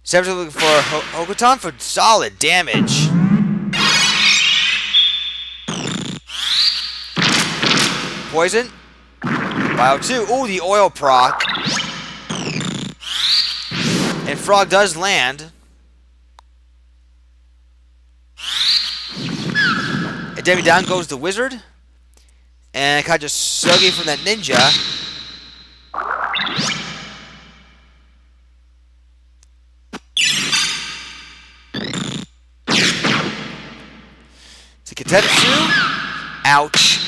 A: Samurai's looking for Hokotan for solid damage. Poison. Bio 2. Ooh, the oil proc. And frog does land. And Demi down goes the wizard. And Kajusogi from that ninja. To Kitetsu. Ouch.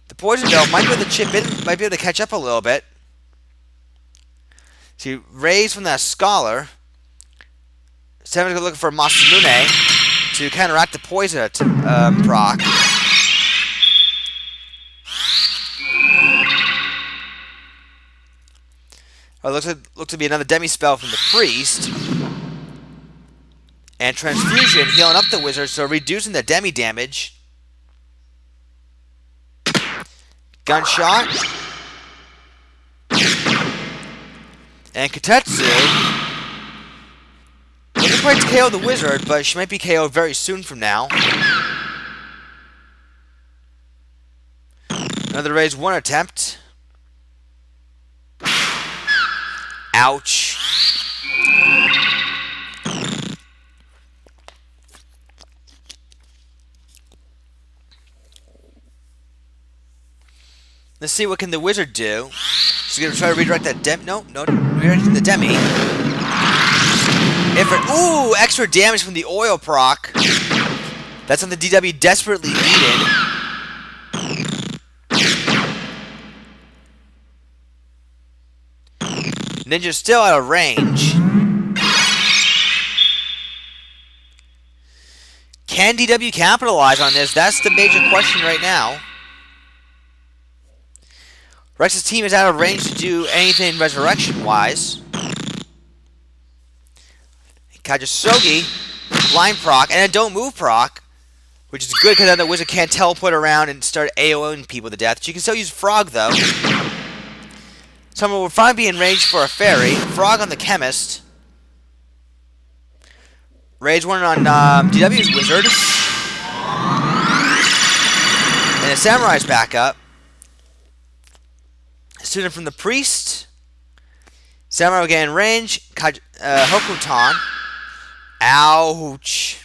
A: The poison though might be able to chip in, might be able to catch up a little bit. So raise from that scholar. Seven's looking for Masamune to counteract the poison proc. Oh, looks to be another demi spell from the priest. And transfusion healing up the wizard, so reducing the demi damage. Gunshot. And Kitetsu. Looking quite to KO the wizard, but she might be KO'd very soon from now. Another raise 1 attempt. Ouch. Let's see what can the wizard do. She's gonna try to redirect that no, redirecting the demi. Ooh, extra damage from the oil proc. That's something DW desperately needed. Ninja's still out of range. Can DW capitalize on this? That's the major question right now. Rex's team is out of range to do anything resurrection-wise. Kajasogi, blind proc, and a don't move proc, which is good because then the wizard can't teleport around and start AOing people to death. She can still use Frog, though. Someone will finally be in range for a fairy. Frog on the chemist. Rage 1 on DW's wizard. And the samurai's back up. Student from the priest. Samurai will get in range. Hokuton. Ouch.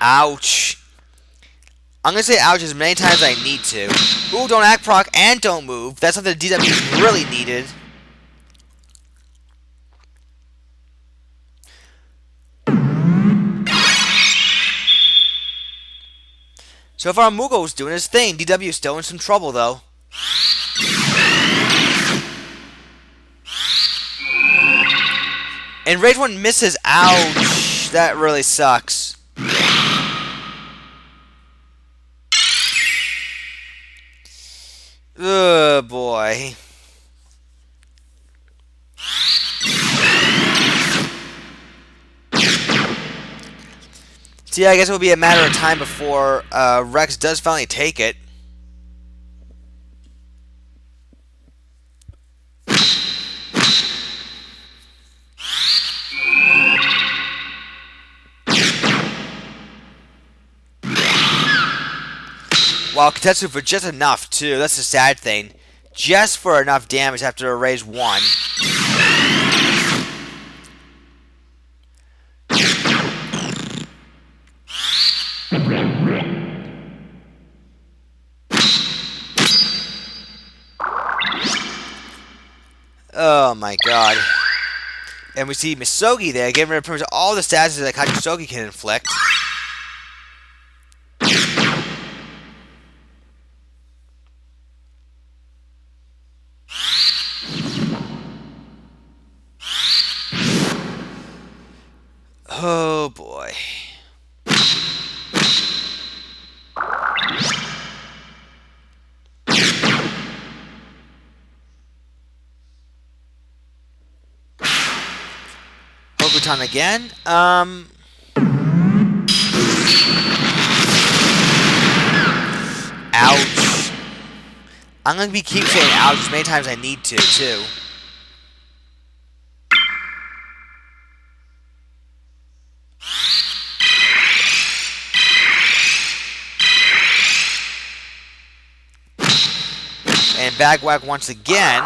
A: Ouch. I'm going to say ouch as many times as I need to. Ooh, don't act proc and don't move. That's something DW really needed. So far, Mugo's doing his thing. DW's still in some trouble, though. And Rage 1 misses. Ouch. That really sucks. Oh, boy. So yeah, I guess it will be a matter of time before Rex does finally take it. While Katetsu for just enough, too. That's the sad thing. Just for enough damage after a raise 1. Oh my god. And we see Misogi there, getting rid of pretty much all the statuses that Kajusogi can inflict. Oh boy. Hokuton again. Ouch. I'm gonna keep saying ouch as many times as I need to, too. And Bagwag once again.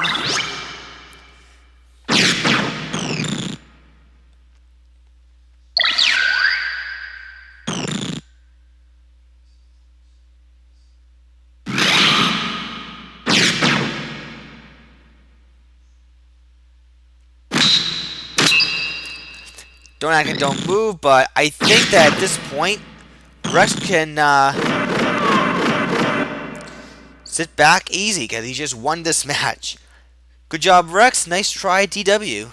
A: Don't act and don't move, but I think that at this point, Rex can sit back easy because he just won this match. Good job, Rex. Nice try, DW.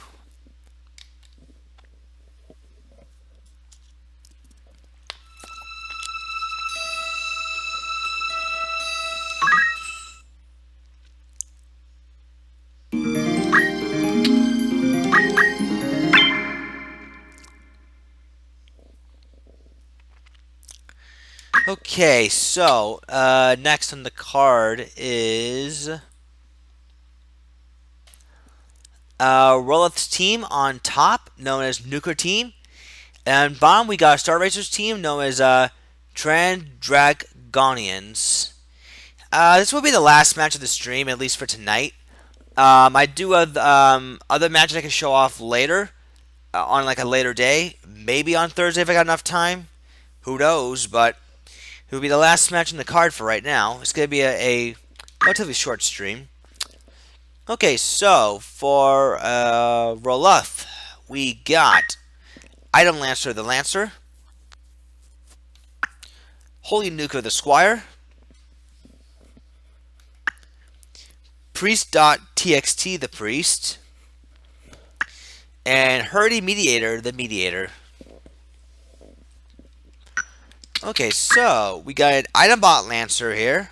A: Okay, so next on the card is Roloth's team on top, known as Nuclear Team. And bottom, we got Star Racers team, known as Trandragonians. This will be the last match of the stream, at least for tonight. I do have other matches I can show off later, on like a later day. Maybe on Thursday if I got enough time. Who knows? But it will be the last match in the card for right now. It's going to be a relatively short stream. Okay, so for Roloth, we got Item Lancer the Lancer, Holy Nuka the Squire, Priest.txt the Priest, and Hurdy Mediator the Mediator. Okay, so we got an Item Bot Lancer here.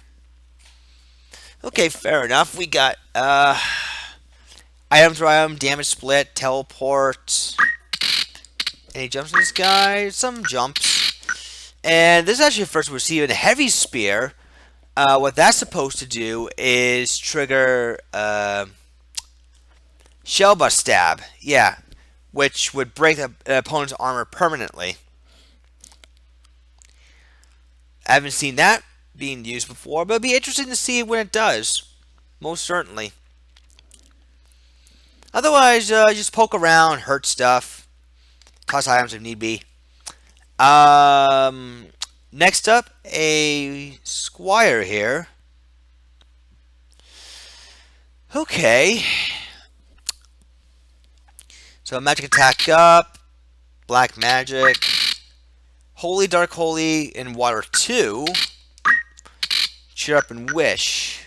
A: Okay, fair enough. We got item through item, damage split, teleport. Any jumps in this guy? Some jumps. And this is actually the first we're seeing a heavy spear. What that's supposed to do is trigger shell bust stab. Yeah, which would break the opponent's armor permanently. I haven't seen that being used before, but it'll be interesting to see when it does. Most certainly. Otherwise, just poke around, hurt stuff, toss items if need be. Next up, a Squire here. Okay. So magic attack up, black magic, holy, dark holy, and water 2. Cheer up and wish.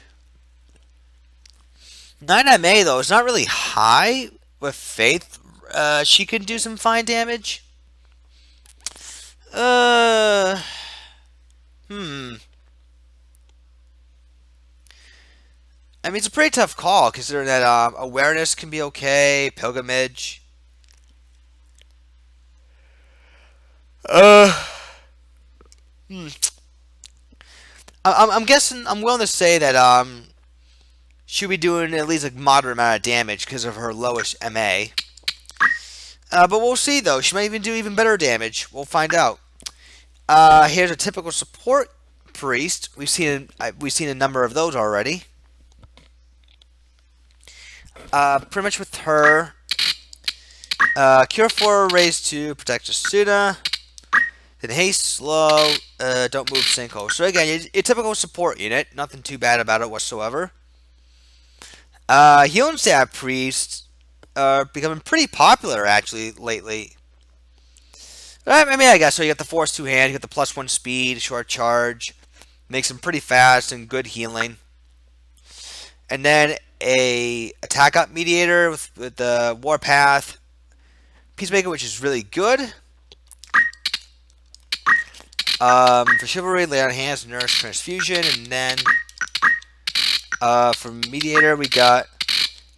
A: 9 MA though is not really high. With faith, she can do some fine damage. I mean, it's a pretty tough call considering that awareness can be okay, pilgrimage. I'm guessing. I'm willing to say that she'll be doing at least a moderate amount of damage because of her lowest MA. But we'll see though. She might even do even better damage. We'll find out. Here's a typical support priest. We've seen a number of those already. Pretty much with her. Cure 4, raise 2, protect Asuna. Then haste, slow, don't move, sinkhole. So again, your typical support unit. Nothing too bad about it whatsoever. Healing stab priests are becoming pretty popular actually lately. I mean, I guess so. You got the force 2 hand, you got the +1 speed, short charge, makes them pretty fast and good healing. And then a attack up mediator with the warpath, peacemaker, which is really good. For chivalry, lay on hands, nurse, transfusion, and then for mediator we got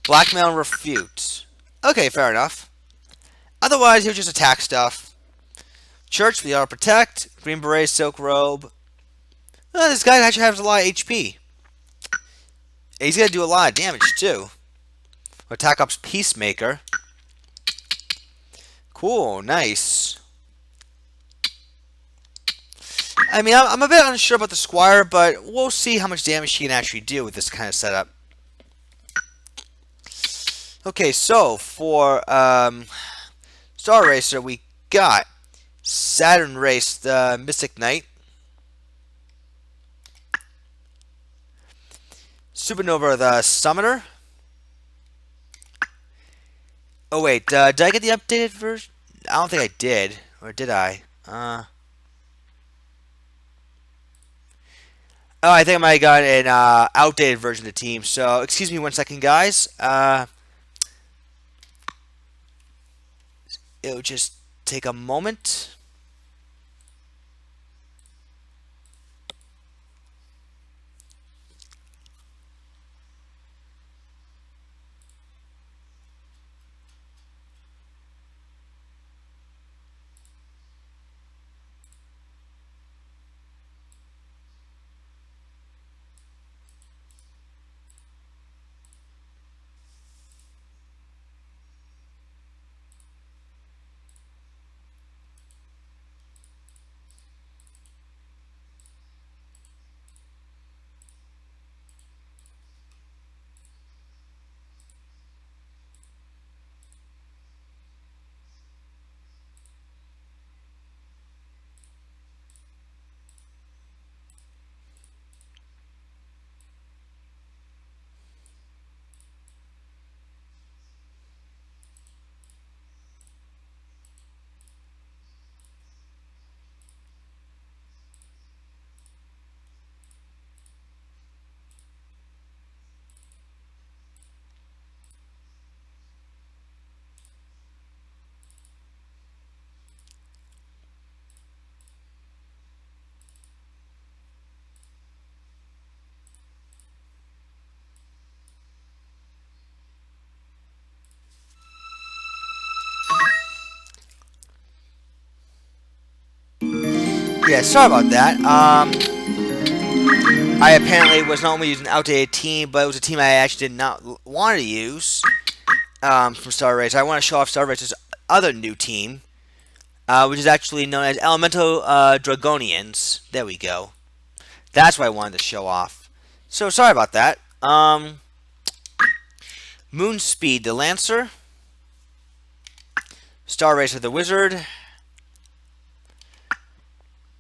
A: blackmail and refute. Okay, fair enough. Otherwise, he'll just attack stuff. Church, the auto protect, green beret, silk robe. This guy actually has a lot of HP. And he's gonna do a lot of damage too. Attack up's peacemaker. Cool, nice. I mean, I'm a bit unsure about the Squire, but we'll see how much damage she can actually do with this kind of setup. Okay, so for Star Racer, we got Saturn Race, the Mystic Knight, Supernova, the Summoner. Oh wait, did I get the updated version? I don't think I did, or did I? Oh, I think I might have got an outdated version of the team. So, excuse me 1 second, guys. It'll just take a moment. Yeah, sorry about that. I apparently was not only using an outdated team, but it was a team I actually did not want to use from Star Race. I want to show off Star Race's other new team, which is actually known as Elemental Dragonians. There we go. That's what I wanted to show off. So sorry about that. Moonspeed the Lancer, Star Racer the Wizard,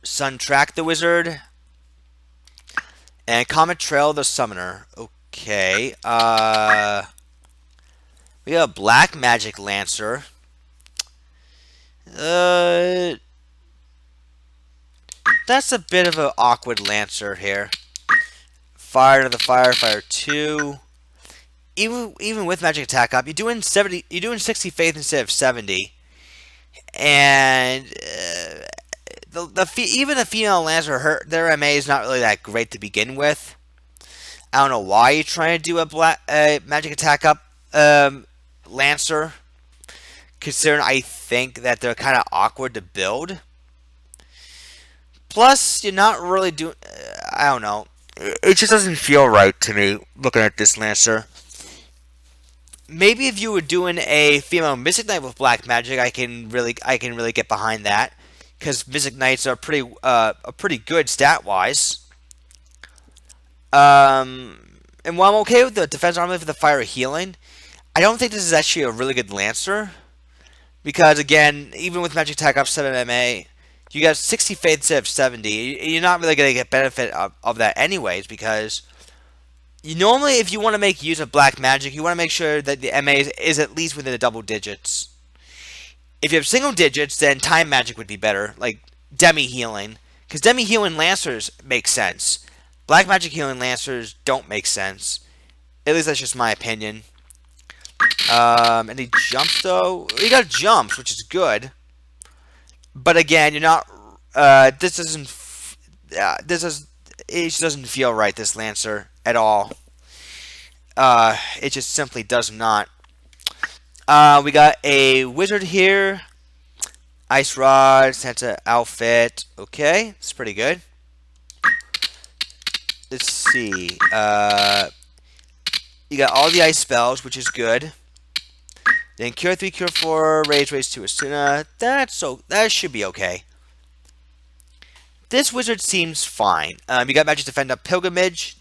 A: Suntrack the Wizard, and Comet Trail the Summoner. Okay. We got a Black Magic Lancer. That's a bit of an awkward Lancer here. Fire to the Fire 2. Even with magic attack up, you're doing 60 faith instead of 70, and even the female Lancer, their MA is not really that great to begin with. I don't know why you're trying to do a magic attack up Lancer, considering I think that they're kind of awkward to build. Plus, you're not really doing. I don't know. It just doesn't feel right to me looking at this Lancer. Maybe if you were doing a female Mystic Knight with black magic, I can really get behind that, because Mystic Knights are pretty good stat wise. And while I'm okay with the defense armor for the fire healing, I don't think this is actually a really good Lancer, because again, even with magic attack up 7 MA, you got 60 faith instead of 70. You're not really going to get benefit of that anyways, because normally, if you want to make use of black magic, you want to make sure that the MA is at least within the double digits. If you have single digits, then time magic would be better, like demi healing, because demi healing Lancers make sense. Black magic healing Lancers don't make sense. At least that's just my opinion. Any jumps though? You got jumps, which is good. But again, you're not. This doesn't. It just doesn't feel right. This Lancer at all. It just simply does not. We got a Wizard here. Ice Rod, Santa outfit. Okay, it's pretty good. Let's see. You got all the ice spells, which is good. Then Cure 3, Cure 4, Raise 2, Asuna. That should be okay. This Wizard seems fine. You got Magic Defend Up Pilgrimage.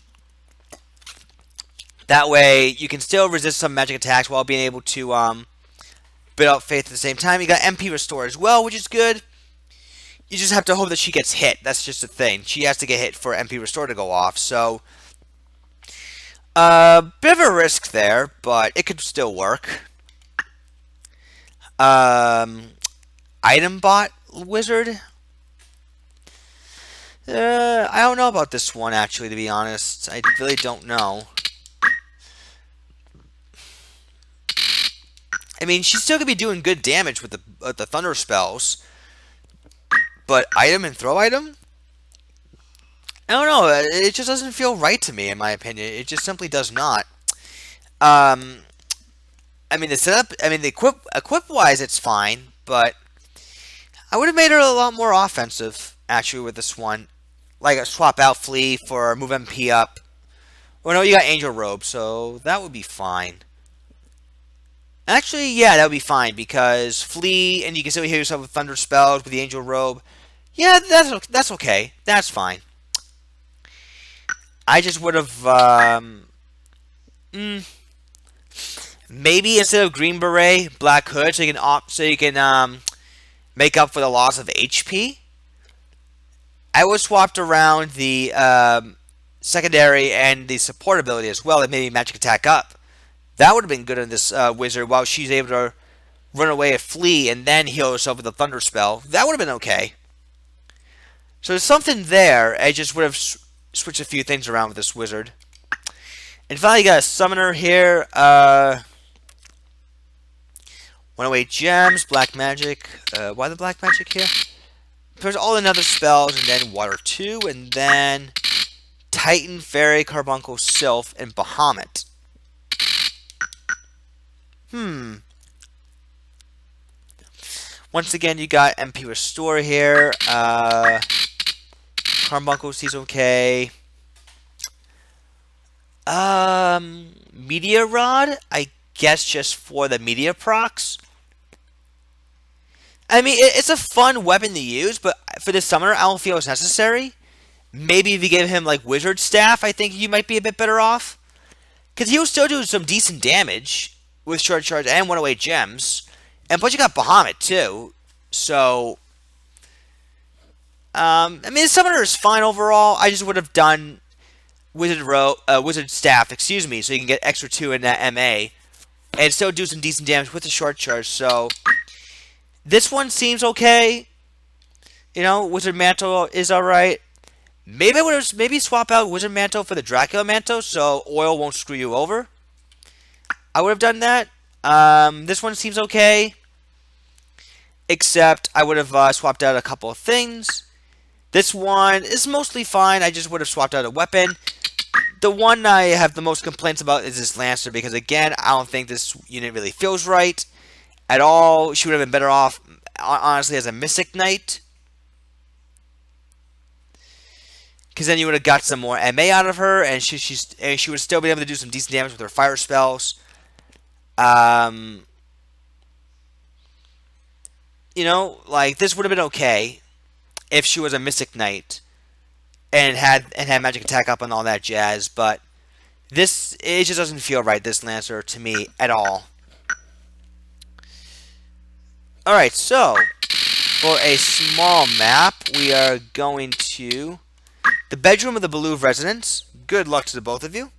A: That way, you can still resist some magic attacks while being able to build out Faith at the same time. You got MP Restore as well, which is good. You just have to hope that she gets hit. That's just the thing. She has to get hit for MP Restore to go off. So, bit of a risk there, but it could still work. Item Bot Wizard. I don't know about this one, actually, to be honest. I really don't know. I mean, she's still going to be doing good damage with the Thunder spells. But item and throw item? I don't know. It just doesn't feel right to me, in my opinion. It just simply does not. I mean, the setup, the equip-wise, it's fine. But I would have made her a lot more offensive, actually, with this one. Like a swap out Flea for move MP up. Well, no, you got Angel Robe, so that would be fine. Actually, yeah, that would be fine, because Flee, and you can still heal yourself with Thunder Spells with the Angel Robe. Yeah, that's okay. That's fine. I just would have, maybe instead of Green Beret, Black Hood, so you can make up for the loss of HP. I would have swapped around the secondary and the support ability as well, and maybe Magic Attack up. That would have been good on this Wizard while she's able to run away and flee and then heal herself with a Thunder Spell. That would have been okay. So there's something there. I just would have switched a few things around with this Wizard. And finally, you got a Summoner here. 108 Gems, Black Magic. Why the Black Magic here? There's all the other spells, and then Water 2, and then Titan, Fairy, Carbuncle, Sylph, and Bahamut. Once again, you got MP Restore here. Carbuncle seems okay. Meteor Rod, I guess just for the meteor procs. I mean, it's a fun weapon to use, but for this summoner, I don't feel it's necessary. Maybe if you give him like Wizard Staff, I think you might be a bit better off. Because he'll still do some decent damage with Short Charge and 108 Gems. And plus you got Bahamut too. So, I mean, the summoner is fine overall. I just would have done Wizard Staff, excuse me, so you can get extra 2 in that MA. And still do some decent damage with the Short Charge. So, this one seems okay. You know, Wizard Mantle is alright. Maybe I would have swap out Wizard Mantle for the Dracula Mantle so oil won't screw you over. I would have done that. This one seems okay. Except I would have swapped out a couple of things. This one is mostly fine. I just would have swapped out a weapon. The one I have the most complaints about is this Lancer because, again, I don't think this unit really feels right at all. She would have been better off, honestly, as a Mystic Knight. Because then you would have got some more MA out of her, and she would still be able to do some decent damage with her fire spells. You know, like, this would have been okay if she was a Mystic Knight and had magic attack up and all that jazz, but it just doesn't feel right, this Lancer, to me, at all. Alright, so, for a small map, we are going to the bedroom of the Baloo residence. Good luck to the both of you.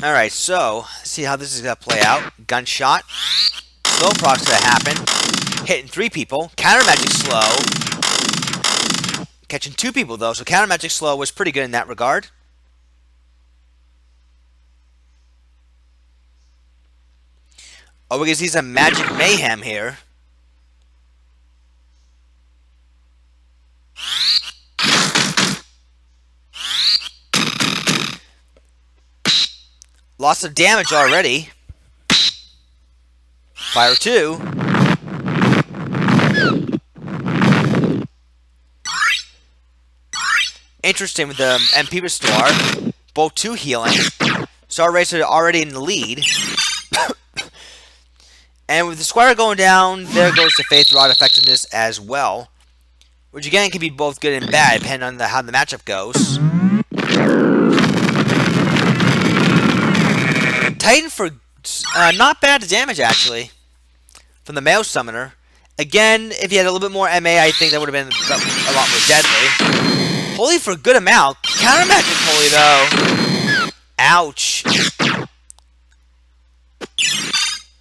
A: Alright, so, see how this is going to play out. Gunshot. Slow proc's going to happen. Hitting 3 people. Counter magic slow. Catching 2 people, though, so counter magic slow was pretty good in that regard. Oh, we can see some magic mayhem here. Lots of damage already. Fire 2. Interesting with the MP Restore. Both 2 healing. Star Racer already in the lead. And with the Squire going down, there goes the Faith Rod effectiveness as well. Which again can be both good and bad, depending on how the matchup goes. Titan for not bad damage, actually. From the male summoner. Again, if he had a little bit more MA, I think that would have been a lot more deadly. Holy for a good amount. Counter magic Holy, though. Ouch.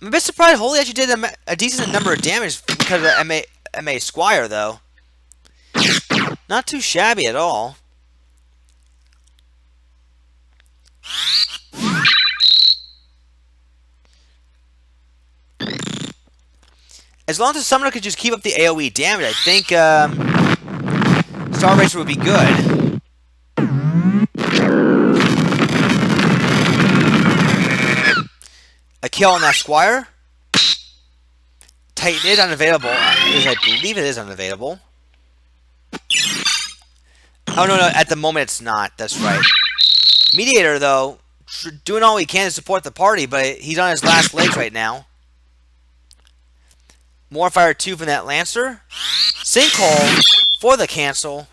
A: I'm a bit surprised Holy actually did a decent number of damage because of the MA Squire, though. Not too shabby at all. As long as the summoner could just keep up the AoE damage, I think Star Racer would be good. A kill on that Squire. Titan is unavailable. I believe it is unavailable. Oh, no, at the moment it's not. That's right. Mediator, though, doing all he can to support the party, but he's on his last legs right now. More fire 2 from that Lancer. Sinkhole for the cancel.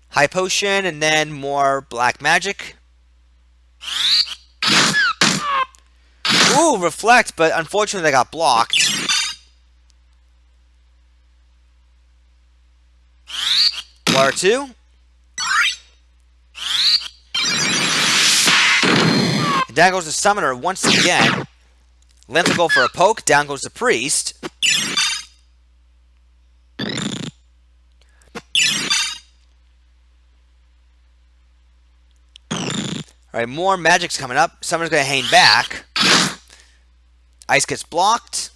A: High potion and then more black magic. Ooh, reflect, but unfortunately they got blocked. Water 2. And down goes the Summoner once again. Lance will go for a poke. Down goes the Priest. Alright, more magic's coming up. Summoner's going to hang back. Ice gets blocked.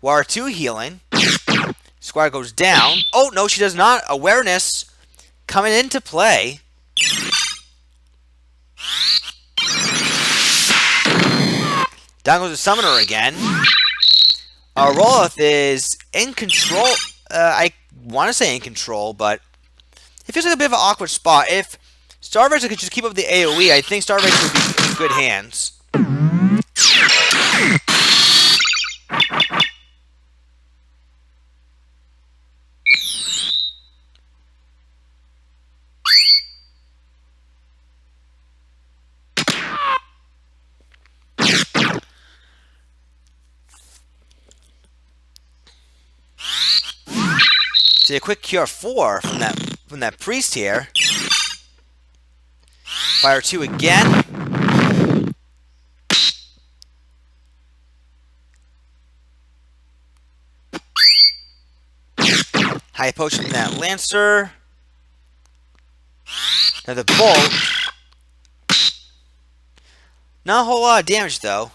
A: Water 2 healing. Squire goes down. Oh, no, she does not. Awareness coming into play. Down goes the Summoner again. Roloth is in control. I want to say in control, but it feels like a bit of an awkward spot. If Star Racer could just keep up the AoE, I think Star Racer would be in good hands. See a quick cure 4 from that priest here. Fire 2 again. High potion from that Lancer. Another bolt. Not a whole lot of damage though.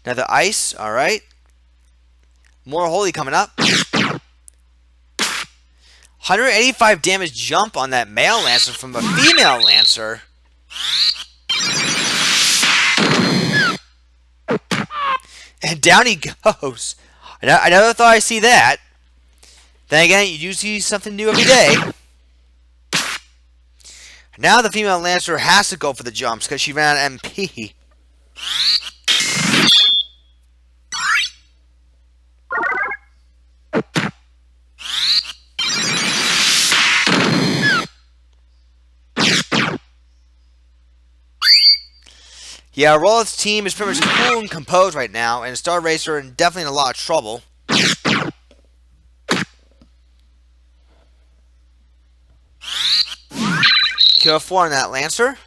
A: Another ice, alright. More holy coming up. 185 damage jump on that male Lancer from a female Lancer. And down he goes. I never thought I'd see that. Then again, you do see something new every day. Now the female Lancer has to go for the jumps because she ran out of MP. Yeah, Roloth's team is pretty much cool and composed right now, and Star Racer is definitely in a lot of trouble. Kill 4 on that Lancer.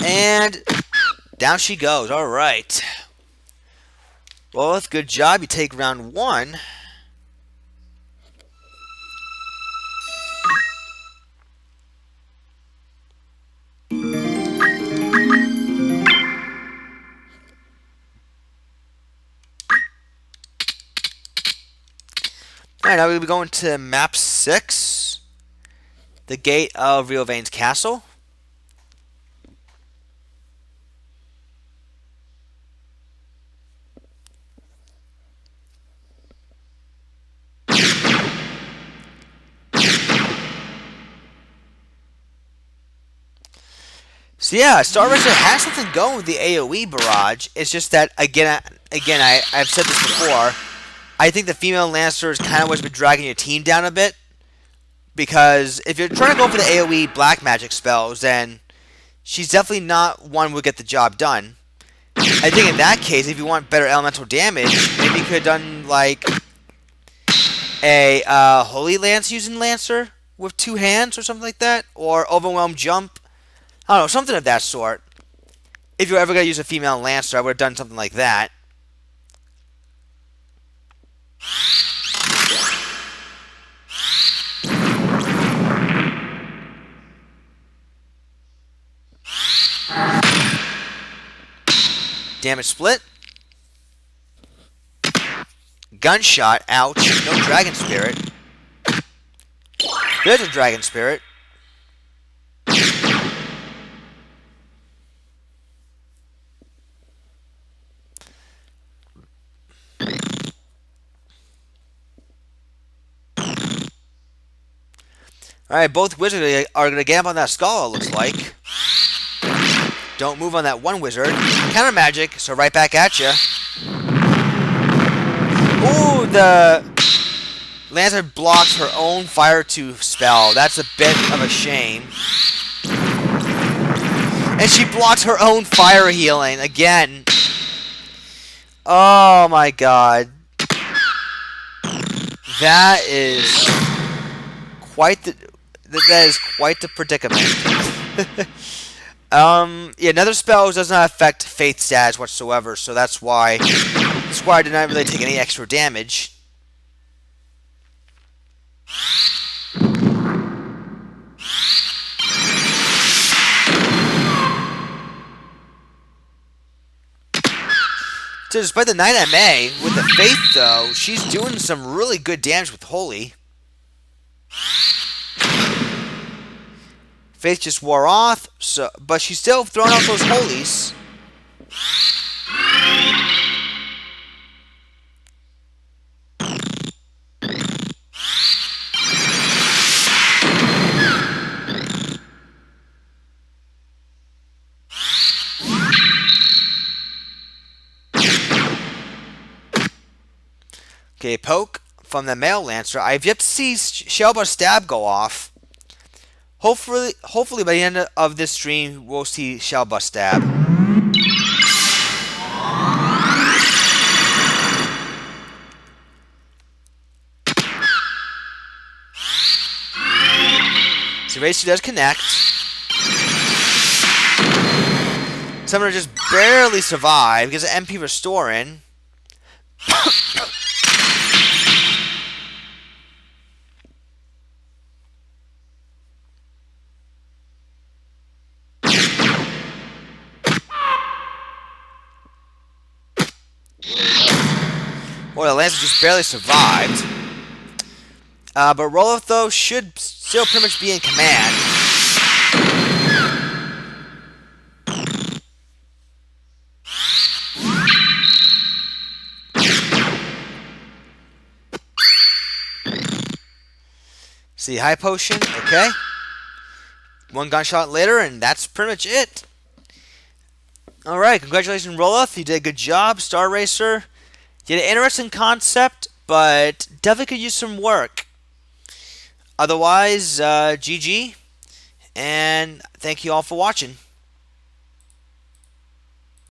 A: And down she goes. Alright. Roloth, good job. You take round 1. Alright, now we're going to be going to map 6. The gate of Rio Vane's castle. So yeah, Star Racer has something going with the AoE barrage. It's just that, again, I've said this before, I think the female Lancer is kind of what's been dragging your team down a bit. Because if you're trying to go for the AoE black magic spells, then she's definitely not one who would get the job done. I think in that case, if you want better elemental damage, maybe you could have done like a Holy Lance using Lancer with 2 hands or something like that. Or Overwhelm Jump. I don't know, something of that sort. If you're ever going to use a female Lancer, I would have done something like that. Damage split. Gunshot, ouch. No Dragon Spirit. There's a Dragon Spirit. Alright, both wizards are going to get up on that skull, it looks like. Don't move on that one wizard. Counter magic, so right back at you. Ooh, the Lancer blocks her own Fire 2 spell. That's a bit of a shame. And she blocks her own fire healing again. Oh my god. That is quite the predicament. Yeah, Nether Spells does not affect Faith stats whatsoever, so that's why the Squire did not really take any extra damage. So despite the 9 MA, with the Faith though, she's doing some really good damage with Holy. Faith just wore off, but she's still throwing out those Holies. Okay, poke from the male Lancer. I've yet to see Shelba Stab go off. Hopefully by the end of this stream, we'll see Shelba Stab. So Racer does connect. Summoner just barely survived because of MP restoring. Boy, the Lancer just barely survived. But Roloff, though, should still pretty much be in command. See, high potion, okay. One gunshot later, and that's pretty much it. Alright, congratulations, Roloff. You did a good job, Star Racer. You had an interesting concept, but definitely could use some work. Otherwise, GG, and thank you all for watching.